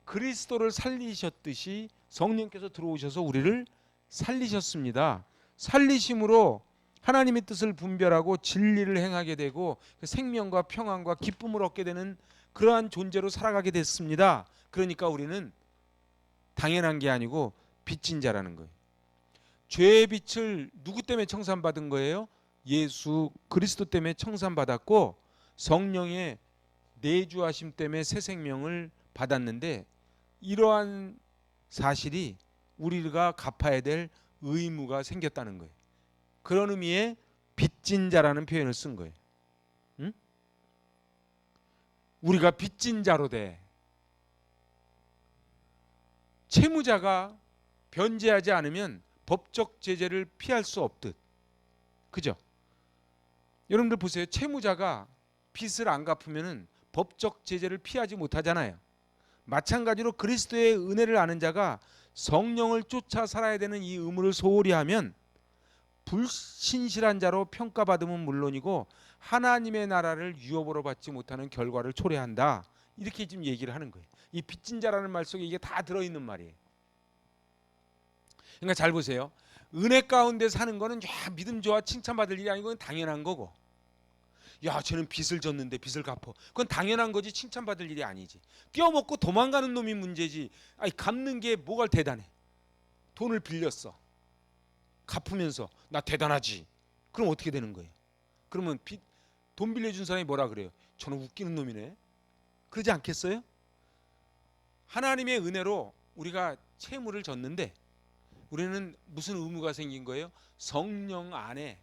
그리스도를 살리셨듯이 성령께서 들어오셔서 우리를 살리셨습니다. 살리심으로 하나님의 뜻을 분별하고 진리를 행하게 되고 생명과 평안과 기쁨을 얻게 되는 그러한 존재로 살아가게 됐습니다. 그러니까 우리는 당연한 게 아니고 빚진 자라는 거예요. 죄의 빚을 누구 때문에 청산받은 거예요? 예수 그리스도 때문에 청산받았고 성령의 내주하심 때문에 새 생명을 받았는데, 이러한 사실이 우리가 갚아야 될 의무가 생겼다는 거예요. 그런 의미의 빚진 자라는 표현을 쓴 거예요. 응? 우리가 빚진 자로 돼. 채무자가 변제하지 않으면 법적 제재를 피할 수 없듯, 그죠? 여러분들 보세요. 채무자가 빚을 안 갚으면 법적 제재를 피하지 못하잖아요. 마찬가지로 그리스도의 은혜를 아는 자가 성령을 쫓아 살아야 되는 이 의무를 소홀히 하면 불신실한 자로 평가받음은 물론이고 하나님의 나라를 유업으로 받지 못하는 결과를 초래한다. 이렇게 지금 얘기를 하는 거예요. 이 빚진 자라는 말 속에 이게 다 들어있는 말이에요. 그러니까 잘 보세요. 은혜 가운데 사는 거는 믿음 좋아 칭찬받을 일이 아니고 당연한 거고, 야 쟤는 빚을 졌는데 빚을 갚어, 그건 당연한 거지 칭찬받을 일이 아니지. 껴먹고 도망가는 놈이 문제지. 아니 갚는 게 뭐가 대단해. 돈을 빌렸어. 갚으면서 나 대단하지. 그럼 어떻게 되는 거예요? 그러면 돈 빌려준 사람이 뭐라 그래요? 저는 웃기는 놈이네. 그러지 않겠어요? 하나님의 은혜로 우리가 채무를 졌는데 우리는 무슨 의무가 생긴 거예요? 성령 안에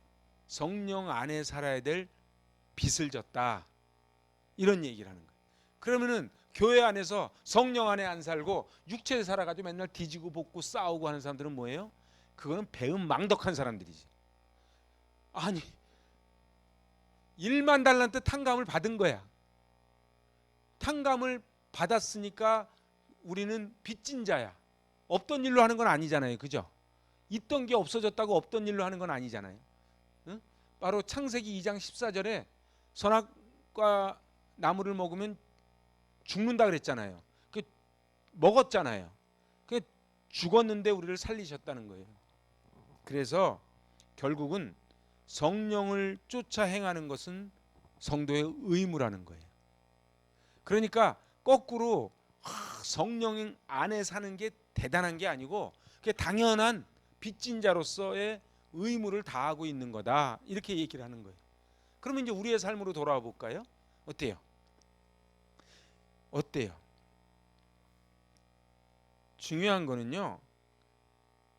살아야 될 빚을 졌다. 이런 얘기를 하는 거예요. 그러면은 교회 안에서 성령 안에 안 살고 육체에 살아가지고 맨날 뒤지고 볶고 싸우고 하는 사람들은 뭐예요? 그거는 배은망덕한 사람들이지. 아니 1만 달란트 탕감을 받은 거야. 탕감을 받았으니까 우리는 빚진 자야. 없던 일로 하는 건 아니잖아요. 그죠? 있던 게 없어졌다고 없던 일로 하는 건 아니잖아요. 응? 바로 창세기 2장 14절에 선악과 나무를 먹으면 죽는다 그랬잖아요. 그 먹었잖아요. 그 죽었는데 우리를 살리셨다는 거예요. 그래서 결국은 성령을 쫓아 행하는 것은 성도의 의무라는 거예요. 그러니까 거꾸로 성령 안에 사는 게 대단한 게 아니고 그게 당연한 빚진 자로서의 의무를 다하고 있는 거다. 이렇게 얘기를 하는 거예요. 그러면 이제 우리의 삶으로 돌아와 볼까요? 어때요? 어때요? 중요한 거는요.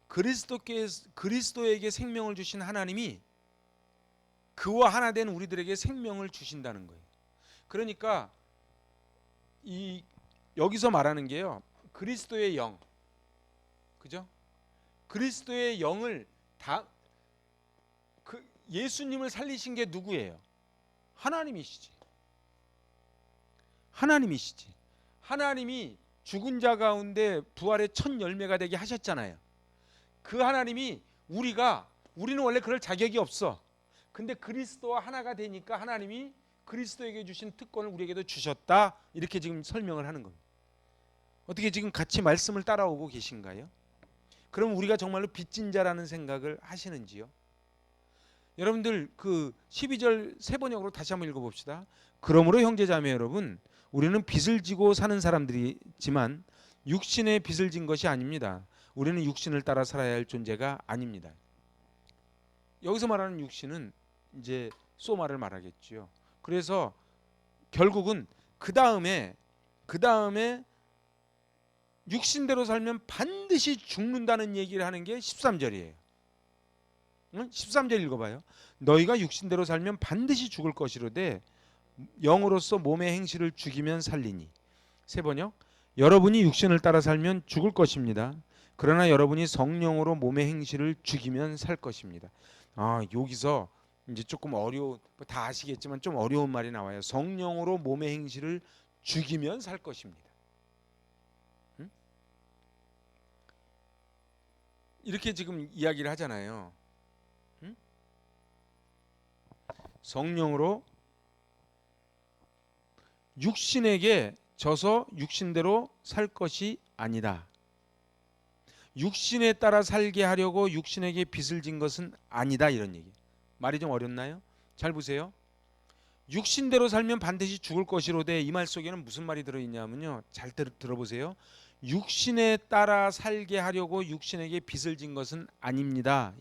그리스도에게 생명을 주신 하나님이 그와 하나 된 우리들에게 생명을 주신다는 거예요. 그러니까 이 여기서 말하는 게요. 그리스도의 영. 그죠? 그리스도의 영을 예수님을 살리신 게 누구예요? 하나님이시지. 하나님이시지. 하나님이 죽은 자 가운데 부활의 첫 열매가 되게 하셨잖아요. 그 하나님이 우리는 원래 그럴 자격이 없어. 근데 그리스도와 하나가 되니까 하나님이 그리스도에게 주신 특권을 우리에게도 주셨다. 이렇게 지금 설명을 하는 겁니다. 어떻게 지금 같이 말씀을 따라오고 계신가요? 그럼 우리가 정말로 빚진 자라는 생각을 하시는지요? 여러분들 그 12절 세 번역으로 다시 한번 읽어봅시다. 그러므로 형제자매 여러분, 우리는 빚을 지고 사는 사람들이지만 육신의 빚을 진 것이 아닙니다. 우리는 육신을 따라 살아야 할 존재가 아닙니다. 여기서 말하는 육신은 이제 소마를 말하겠죠. 그래서 결국은 그 다음에 육신대로 살면 반드시 죽는다는 얘기를 하는 게 13절이에요. 13절 읽어봐요. 너희가 육신대로 살면 반드시 죽을 것이로되 영으로서 몸의 행실을 죽이면 살리니. 세 번역. 여러분이 육신을 따라 살면 죽을 것입니다. 그러나 여러분이 성령으로 몸의 행실을 죽이면 살 것입니다. 여기서 이제 조금 다 아시겠지만 좀 어려운 말이 나와요. 성령으로 몸의 행실을 죽이면 살 것입니다. 이렇게 지금 이야기를 하잖아요. 성령으로 육신에게 져서 육신대로 살 것이 아니다. 육신에 따라 살게 하려고 육신에게 빚을 진 것은 아니다. 이런 얘기. 말이 좀 어렵나요? 잘 보세요. 육신대로 살면 반드시 죽을 것이로되 이 말 속에는 무슨 말이 들어있냐면요. 잘 들어보세요. 육신에 따라 살게 하려고 육신에게 빚을 진 것은 아닙니다.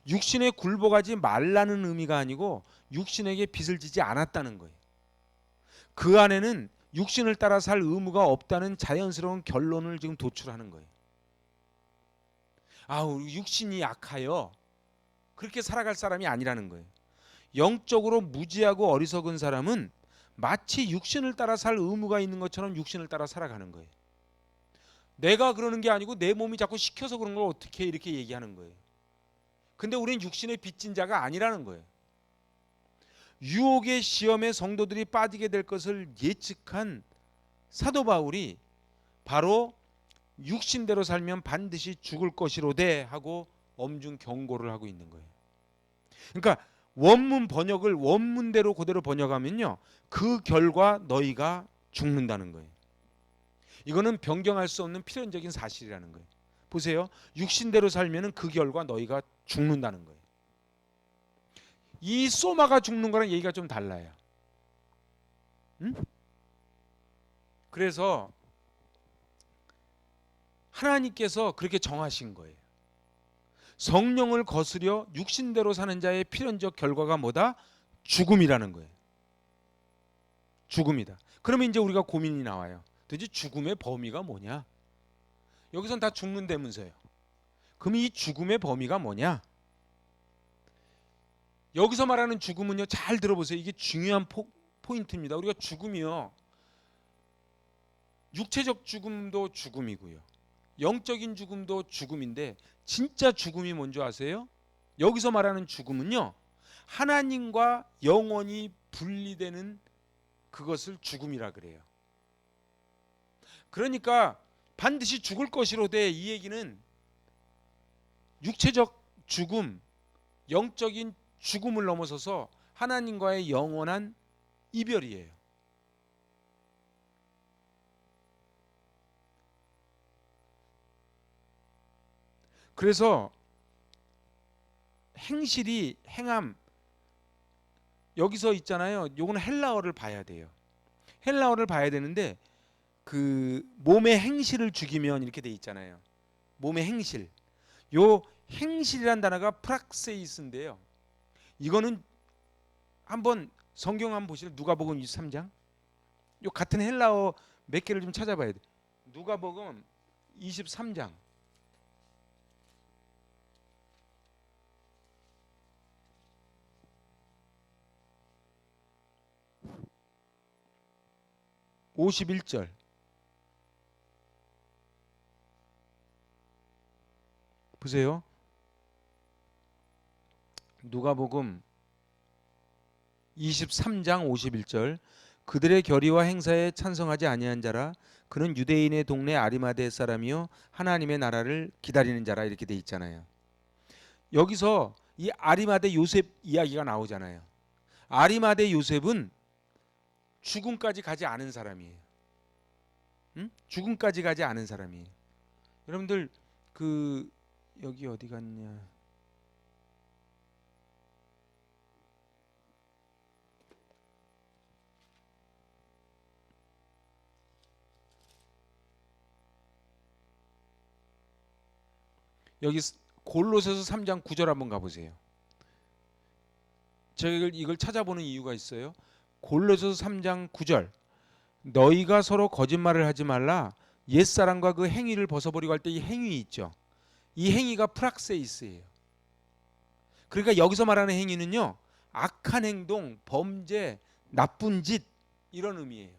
육신에 굴복하지 말라는 의미가 아니고 육신에게 빚을 지지 않았다는 거예요. 그 안에는 육신을 따라 살 의무가 없다는 자연스러운 결론을 지금 도출하는 거예요. 육신이 약하여 그렇게 살아갈 사람이 아니라는 거예요. 영적으로 무지하고 어리석은 사람은 마치 육신을 따라 살 의무가 있는 것처럼 육신을 따라 살아가는 거예요. 내가 그러는 게 아니고 내 몸이 자꾸 시켜서 그런 걸 어떻게 이렇게 얘기하는 거예요. 근데 우리는 육신의 빚진 자가 아니라는 거예요. 유혹의 시험에 성도들이 빠지게 될 것을 예측한 사도 바울이 바로 육신대로 살면 반드시 죽을 것이로되 하고 엄중 경고를 하고 있는 거예요. 그러니까 원문 번역을 원문대로 그대로 번역하면요, 그 결과 너희가 죽는다는 거예요. 이거는 변경할 수 없는 필연적인 사실이라는 거예요. 보세요. 육신대로 살면은 그 결과 너희가 죽는다는 거예요. 이 소마가 죽는 거랑 얘기가 좀 달라요. 그래서 하나님께서 그렇게 정하신 거예요. 성령을 거스려 육신대로 사는 자의 필연적 결과가 뭐다? 죽음이라는 거예요. 죽음이다. 그러면 이제 우리가 고민이 나와요. 도대체 죽음의 범위가 뭐냐? 여기선 다 죽는다면서요. 그럼 이 죽음의 범위가 뭐냐? 여기서 말하는 죽음은요, 잘 들어보세요. 이게 중요한 포인트입니다. 우리가 죽음이요, 육체적 죽음도 죽음이고요, 영적인 죽음도 죽음인데 진짜 죽음이 뭔지 아세요? 여기서 말하는 죽음은요, 하나님과 영원히 분리되는 그것을 죽음이라 그래요. 그러니까 반드시 죽을 것이로되 이 얘기는 육체적 죽음, 영적인 죽음을 넘어서서 하나님과의 영원한 이별이에요. 그래서 행실이 행함 여기서 있잖아요. 요거는 헬라어를 봐야 돼요. 헬라어를 봐야 되는데 그 몸의 행실을 죽이면 이렇게 돼 있잖아요. 몸의 행실. 요 행실이란 단어가 프락세이스인데요. 이거는 한번 성경 한번 보실래요? 누가복음 23장. 요 같은 헬라어 몇 개를 좀 찾아봐야 돼. 누가복음 23장. (51절) 보세요. 누가복음 23장 51절 그들의 결의와 행사에 찬성하지 아니한 자라 그는 유대인의 동네 아리마대 사람이요 하나님의 나라를 기다리는 자라 이렇게 돼 있잖아요. 여기서 이 아리마대 요셉 이야기가 나오잖아요. 아리마대 요셉은 죽음까지 가지 않은 사람이에요. 응? 죽음까지 가지 않은 사람이에요. 여러분들 그 여기 어디 갔냐? 여기 골로새서 3장 9절 한번 가보세요. 제가 이걸 찾아보는 이유가 있어요. 골로새서 3장 9절 너희가 서로 거짓말을 하지 말라 옛사람과 그 행위를 벗어버리고 할 때 이 행위 있죠. 이 행위가 프락세이스예요. 그러니까 여기서 말하는 행위는요. 악한 행동, 범죄, 나쁜 짓 이런 의미예요.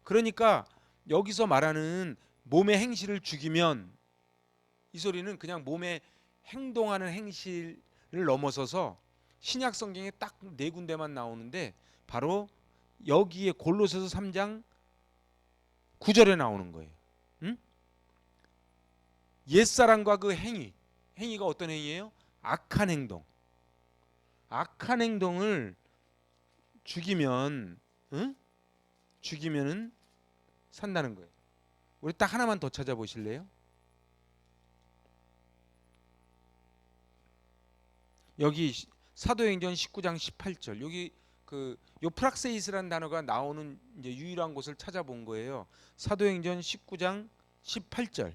그러니까 여기서 말하는 몸의 행실을 죽이면 이 소리는 그냥 몸에 행동하는 행실을 넘어서서 신약 성경에 딱 네 군데만 나오는데 바로 여기에 골로새서 3장 9절에 나오는 거예요. 응? 옛사람과 그 행위가 어떤 행위예요? 악한 행동. 악한 행동을 죽이면 응? 죽이면은 산다는 거예요. 우리 딱 하나만 더 찾아보실래요? 여기 사도행전 19장 18절 여기 요 프락세이스라는 단어가 나오는 이제 유일한 곳을 찾아본 거예요. 사도행전 19장 18절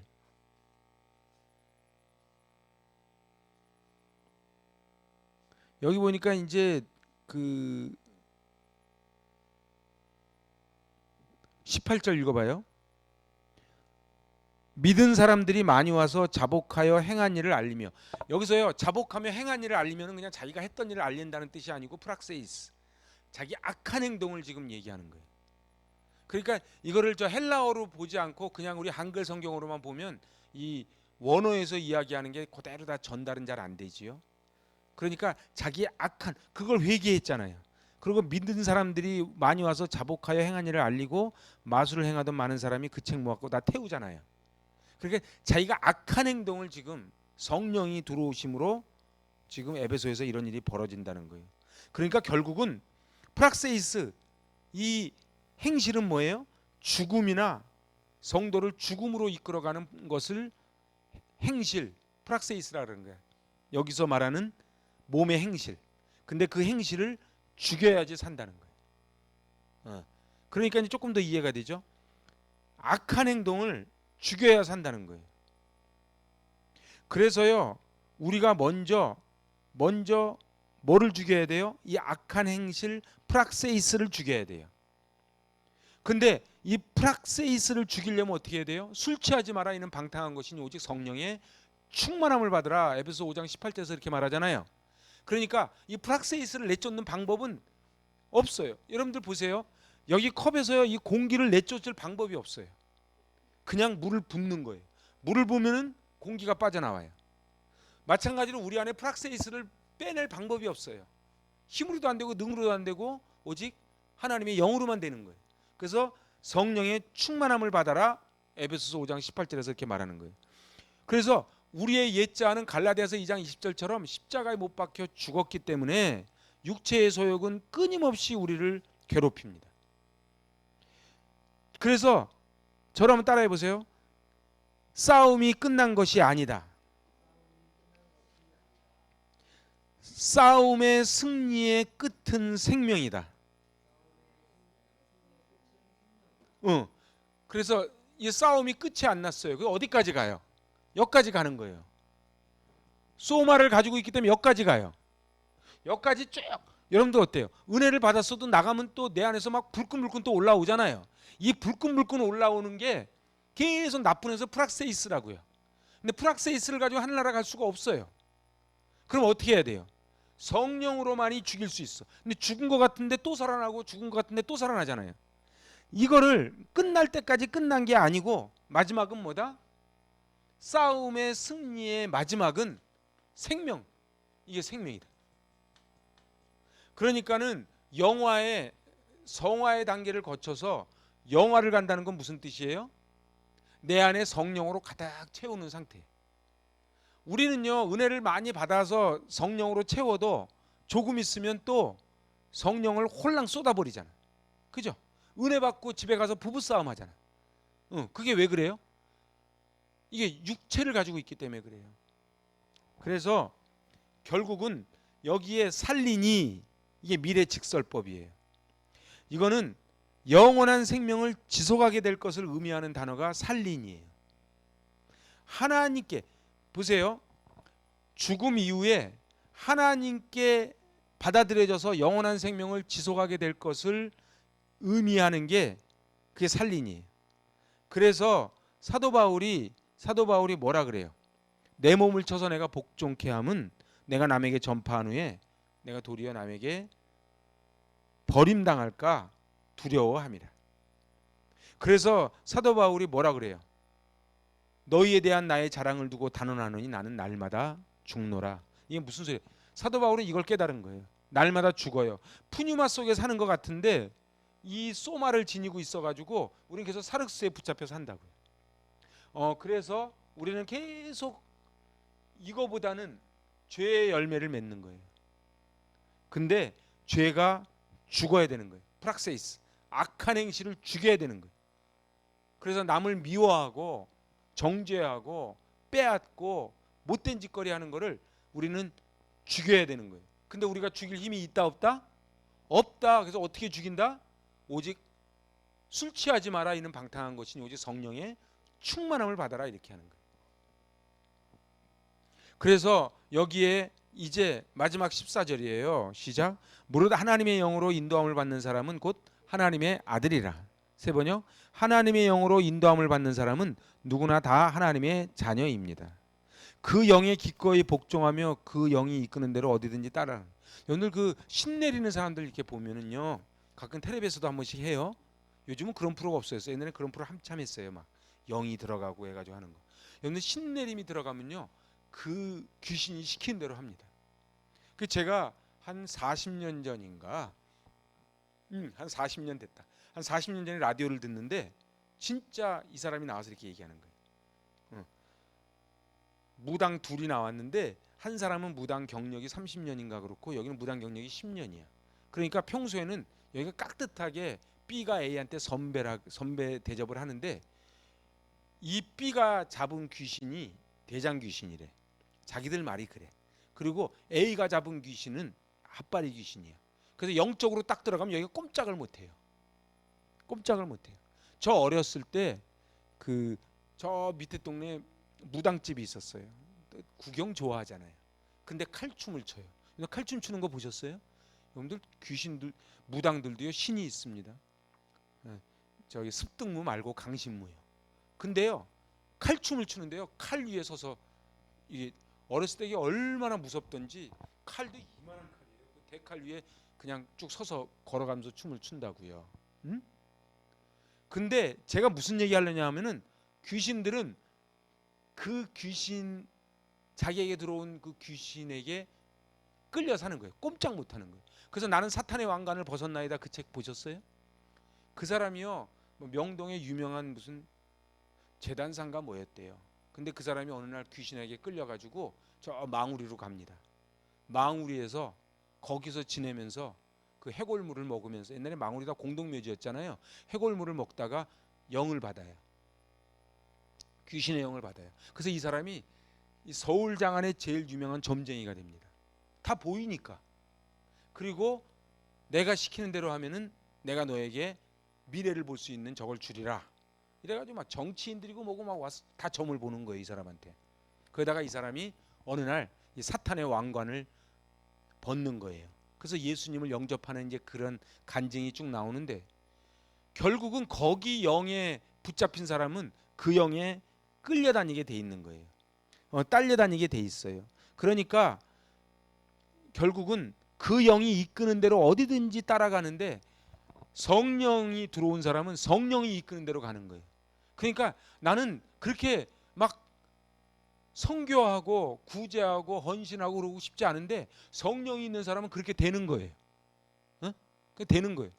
여기 보니까 이제 그 18절 읽어봐요. 믿은 사람들이 많이 와서 자복하여 행한 일을 알리며 여기서요 자복하며 행한 일을 알리면 그냥 자기가 했던 일을 알린다는 뜻이 아니고 프락세이스 자기 악한 행동을 지금 얘기하는 거예요. 그러니까 이거를 저 헬라어로 보지 않고 그냥 우리 한글 성경으로만 보면 이 원어에서 이야기하는 게 그대로 다 전달은 잘 안 되지요. 그러니까 자기의 악한 그걸 회개했잖아요. 그리고 믿는 사람들이 많이 와서 자복하여 행한 일을 알리고 마술을 행하던 많은 사람이 그 책 모았고 다 태우잖아요. 그러니까 자기가 악한 행동을 지금 성령이 들어오심으로 지금 에베소에서 이런 일이 벌어진다는 거예요. 그러니까 결국은 프락세이스 이 행실은 뭐예요? 죽음이나 성도를 죽음으로 이끌어가는 것을 행실 프락세이스라 그러는 거예요. 여기서 말하는 몸의 행실. 근데 그 행실을 죽여야지 산다는 거예요. 그러니까 이제 조금 더 이해가 되죠. 악한 행동을 죽여야 산다는 거예요. 그래서요 우리가 먼저 뭐를 죽여야 돼요? 이 악한 행실 프락세이스를 죽여야 돼요. 근데 이 프락세이스를 죽이려면 어떻게 해야 돼요? 술 취하지 마라 이는 방탕한 것이니 오직 성령의 충만함을 받으라. 에베소 5장 18절에서 이렇게 말하잖아요. 그러니까 이 프락세이스를 내쫓는 방법은 없어요. 여러분들 보세요. 여기 컵에서요 이 공기를 내쫓을 방법이 없어요. 그냥 물을 붓는 거예요. 물을 부으면은 공기가 빠져나와요. 마찬가지로 우리 안에 프락세이스를 빼낼 방법이 없어요. 힘으로도 안 되고 능으로도 안 되고 오직 하나님의 영으로만 되는 거예요. 그래서 성령의 충만함을 받아라. 에베소서 5장 18절에서 이렇게 말하는 거예요. 그래서 우리의 옛자는 갈라디아서 2장 20절처럼 십자가에 못 박혀 죽었기 때문에 육체의 소욕은 끊임없이 우리를 괴롭힙니다. 그래서 저를 한번 따라해 보세요. 싸움이 끝난 것이 아니다. 싸움의 승리의 끝은 생명이다. 그래서 이 싸움이 끝이 안 났어요. 그 어디까지 가요? 여기까지 가는 거예요. 소마를 가지고 있기 때문에 여기까지 가요. 여기까지 쭉. 여러분들 어때요? 은혜를 받았어도 나가면 또 내 안에서 막 불끈불끈 또 올라오잖아요. 이 불끈불끈 올라오는 게 계속 나쁜 프락세이스라고요. 근데 프락세이스를 가지고 하늘나라 갈 수가 없어요. 그럼 어떻게 해야 돼요? 성령으로만이 죽일 수 있어. 근데 죽은 것 같은데 또 살아나고 죽은 것 같은데 또 살아나잖아요. 이거를 끝날 때까지 끝난 게 아니고 마지막은 뭐다? 싸움의 승리의 마지막은 생명. 이게 생명이다. 그러니까는 영화의 성화의 단계를 거쳐서 영화를 간다는 건 무슨 뜻이에요? 내 안에 성령으로 가득 채우는 상태. 우리는요, 은혜를 많이 받아서 성령으로 채워도 조금 있으면 또 성령을 홀랑 쏟아버리잖아. 그죠? 은혜 받고 집에 가서 부부싸움 하잖아. 그게 왜 그래요? 이게 육체를 가지고 있기 때문에 그래요. 그래서 결국은 여기에 살리니 이게 미래직설법이에요. 이거는 영원한 생명을 지속하게 될 것을 의미하는 단어가 살린이에요. 하나님께 보세요. 죽음 이후에 하나님께 받아들여져서 영원한 생명을 지속하게 될 것을 의미하는 게 그게 살린이에요. 그래서 사도 바울이 뭐라 그래요? 내 몸을 쳐서 내가 복종케 함은 내가 남에게 전파한 후에 내가 도리어 남에게 버림당할까 두려워함이라. 그래서 사도 바울이 뭐라 그래요? 너희에 대한 나의 자랑을 두고 단언하노니 나는 날마다 죽노라. 이게 무슨 소리예요? 사도 바울은 이걸 깨달은 거예요. 날마다 죽어요. 푸뉴마 속에 사는 것 같은데 이 소마를 지니고 있어가지고 우리는 계속 사륵스에 붙잡혀서 한다고요. 그래서 우리는 계속 이거보다는 죄의 열매를 맺는 거예요. 근데 죄가 죽어야 되는 거예요. 프락세이스. 악한 행실을 죽여야 되는 거예요. 그래서 남을 미워하고 정죄하고 빼앗고 못된 짓거리 하는 거를 우리는 죽여야 되는 거예요. 근데 우리가 죽일 힘이 있다 없다? 없다. 그래서 어떻게 죽인다? 오직 술 취하지 마라 이는 방탕한 것이니 오직 성령의 충만함을 받아라 이렇게 하는 거예요. 그래서 여기에 이제 마지막 14절이에요. 시작. 무릇 하나님의 영으로 인도함을 받는 사람은 곧 하나님의 아들이라. 세 번역. 하나님의 영으로 인도함을 받는 사람은 누구나 다 하나님의 자녀입니다. 그 영에 기꺼이 복종하며 그 영이 이끄는 대로 어디든지 따라하는. 여러분들 그 신내리는 사람들 이렇게 보면은요. 가끔 텔레비에서도 한 번씩 해요. 요즘은 그런 프로가 없어졌어요. 옛날에 그런 프로 한참 했어요. 막 영이 들어가고 해가지고 하는 거. 여러분들 신내림이 들어가면요. 그 귀신이 시킨 대로 합니다. 그 제가 한 40년 전인가 한 40년 됐다. 한 40년 전에 라디오를 듣는데 진짜 이 사람이 나와서 이렇게 얘기하는 거예요. 무당 둘이 나왔는데 한 사람은 무당 경력이 30년인가 그렇고 여기는 무당 경력이 10년이야. 그러니까 평소에는 여기가 깍듯하게 B가 A한테 선배 대접을 하는데 이 B가 잡은 귀신이 대장 귀신이래. 자기들 말이 그래. 그리고 A가 잡은 귀신은 핫바리 귀신이야. 그래서 영적으로 딱 들어가면 여기가 꼼짝을 못해요. 꼼짝을 못해요. 저 어렸을 때 그 저 밑에 동네에 무당집이 있었어요. 구경 좋아하잖아요. 근데 칼춤을 춰요. 칼춤 추는 거 보셨어요? 여러분들 귀신들 무당들도요 신이 있습니다. 저기 습등무 말고 강신무요. 근데요 칼춤을 추는데요 칼 위에 서서 이게 어렸을 때 이게 얼마나 무섭던지 칼도 이만한 칼이에요. 그 대칼 위에 그냥 쭉 서서 걸어가면서 춤을 춘다고요. 응? 근데 제가 무슨 얘기 하려냐 하면은 귀신들은 그 귀신 자기에게 들어온 그 귀신에게 끌려 사는 거예요. 꼼짝 못 하는 거예요. 그래서 나는 사탄의 왕관을 벗었나이다 그 책 보셨어요? 그 사람이요 뭐 명동에 유명한 무슨 재단상가 뭐였대요. 근데 그 사람이 어느 날 귀신에게 끌려가지고 저 망우리로 갑니다. 망우리에서 거기서 지내면서 그 해골물을 먹으면서, 옛날에 망우리 다 공동묘지였잖아요. 해골물을 먹다가 영을 받아요. 귀신의 영을 받아요. 그래서 이 사람이 이 서울 장안의 제일 유명한 점쟁이가 됩니다. 다 보이니까. 그리고 내가 시키는 대로 하면은 내가 너에게 미래를 볼 수 있는 저걸 주리라. 이래가지고 막 정치인들이고 뭐고 막 와서 다 점을 보는 거예요, 이 사람한테. 그러다가 이 사람이 어느 날 이 사탄의 왕관을 벗는 거예요. 그래서 예수님을 영접하는 이제 그런 간증이 쭉 나오는데, 결국은 거기 영에 붙잡힌 사람은 그 영에 끌려다니게 돼 있는 거예요. 딸려다니게 돼 있어요. 그러니까 결국은 그 영이 이끄는 대로 어디든지 따라가는데, 성령이 들어온 사람은 성령이 이끄는 대로 가는 거예요. 그러니까 나는 그렇게 막 선교하고 구제하고 헌신하고 그러고 싶지 않은데, 성령이 있는 사람은 그렇게 되는 거예요. 그게 되는 거예요.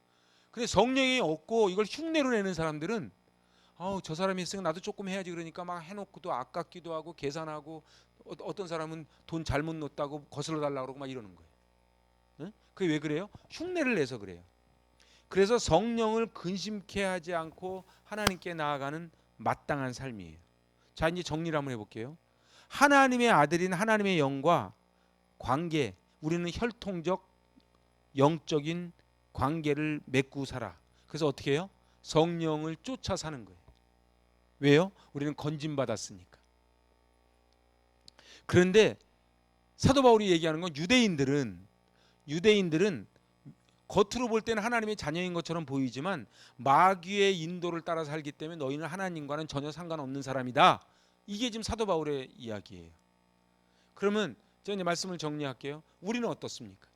근데 성령이 없고 이걸 흉내로 내는 사람들은, 저 사람이 했으니까 나도 조금 해야지, 그러니까 막 해놓고도 아깝기도 하고 계산하고, 어떤 사람은 돈 잘못 넣었다고 거슬러 달라고 그러고 막 이러는 거예요. 그게 왜 그래요? 흉내를 내서 그래요. 그래서 성령을 근심케 하지 않고 하나님께 나아가는 마땅한 삶이에요. 자, 이제 정리를 한번 해볼게요. 하나님의 아들인 하나님의 영과 관계, 우리는 혈통적 영적인 관계를 맺고 살아. 그래서 어떻게 해요? 성령을 쫓아 사는 거예요. 왜요? 우리는 건진 받았으니까. 그런데 사도 바울이 얘기하는 건, 유대인들은 겉으로 볼 때는 하나님의 자녀인 것처럼 보이지만 마귀의 인도를 따라 살기 때문에 너희는 하나님과는 전혀 상관없는 사람이다. 이게 지금 사도 바울의 이야기예요. 그러면 제가 이제 말씀을 정리할게요. 우리는 어떻습니까?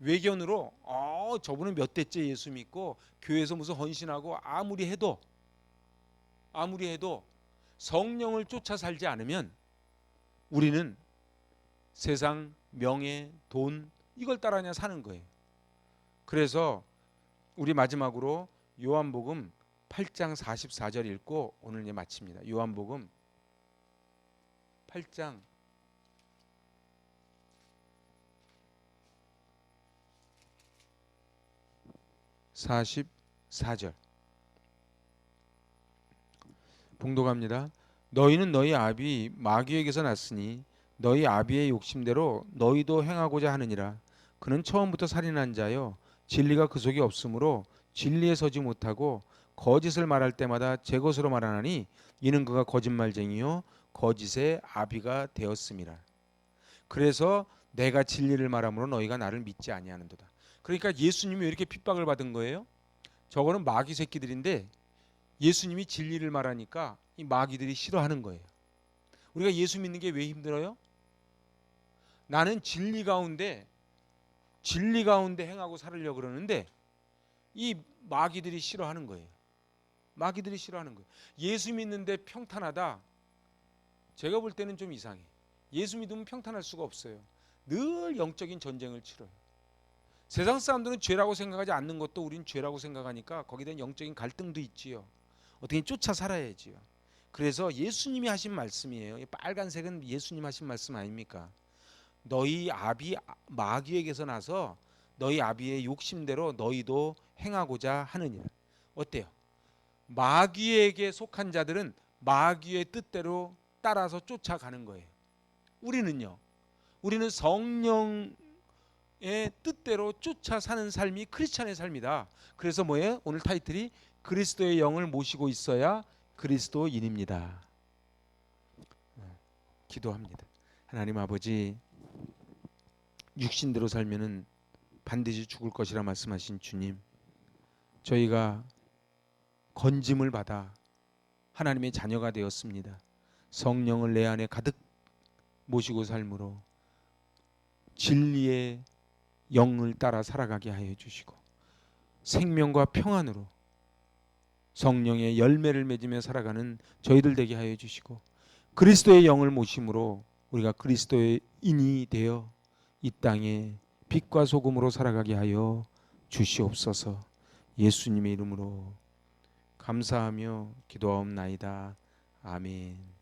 외견으로 저분은 몇 대째 예수 믿고 교회에서 무슨 헌신하고 아무리 해도 성령을 쫓아 살지 않으면 우리는 세상, 명예, 돈, 이걸 따라 그냥 사는 거예요. 그래서 우리 마지막으로 요한복음 8장 44절 읽고 오늘 이제 마칩니다. 요한복음 8장 44절 봉독합니다. 너희는 너희 아비 마귀에게서 났으니 너희 아비의 욕심대로 너희도 행하고자 하느니라. 그는 처음부터 살인한 자요 진리가 그 속에 없으므로 진리에 서지 못하고 거짓을 말할 때마다 제 것으로 말하나니 이는 그가 거짓말쟁이요 거짓의 아비가 되었음이라. 그래서 내가 진리를 말함으로 너희가 나를 믿지 아니하는도다. 그러니까 예수님이 왜 이렇게 핍박을 받은 거예요? 저거는 마귀 새끼들인데 예수님이 진리를 말하니까 이 마귀들이 싫어하는 거예요. 우리가 예수 믿는 게 왜 힘들어요? 나는 진리 가운데 행하고 살으려고 그러는데 이 마귀들이 싫어하는 거예요. 마귀들이 싫어하는 거예요. 예수 믿는데 평탄하다. 제가 볼 때는 좀 이상해. 예수 믿으면 평탄할 수가 없어요. 늘 영적인 전쟁을 치러요. 세상 사람들은 죄라고 생각하지 않는 것도 우린 죄라고 생각하니까 거기에 대한 영적인 갈등도 있지요. 어떻게 쫓아 살아야지요. 그래서 예수님이 하신 말씀이에요. 이 빨간색은 예수님 하신 말씀 아닙니까? 너희 아비 마귀에게서 나서 너희 아비의 욕심대로 너희도 행하고자 하느니라. 어때요? 마귀에게 속한 자들은 마귀의 뜻대로 따라서 쫓아가는 거예요. 우리는요. 우리는 성령의 뜻대로 쫓아 사는 삶이 크리스찬의 삶이다. 그래서 뭐예요? 오늘 타이틀이 그리스도의 영을 모시고 있어야 그리스도인입니다. 기도합니다. 하나님 아버지, 육신대로 살면은 반드시 죽을 것이라 말씀하신 주님, 저희가 건짐을 받아 하나님의 자녀가 되었습니다. 성령을 내 안에 가득 모시고 삶으로 진리의 영을 따라 살아가게 하여 주시고 생명과 평안으로 성령의 열매를 맺으며 살아가는 저희들 되게 하여 주시고 그리스도의 영을 모심으로 우리가 그리스도인이 되어 이 땅에 빛과 소금으로 살아가게 하여 주시옵소서. 예수님의 이름으로 감사하며 기도하옵나이다. 아멘.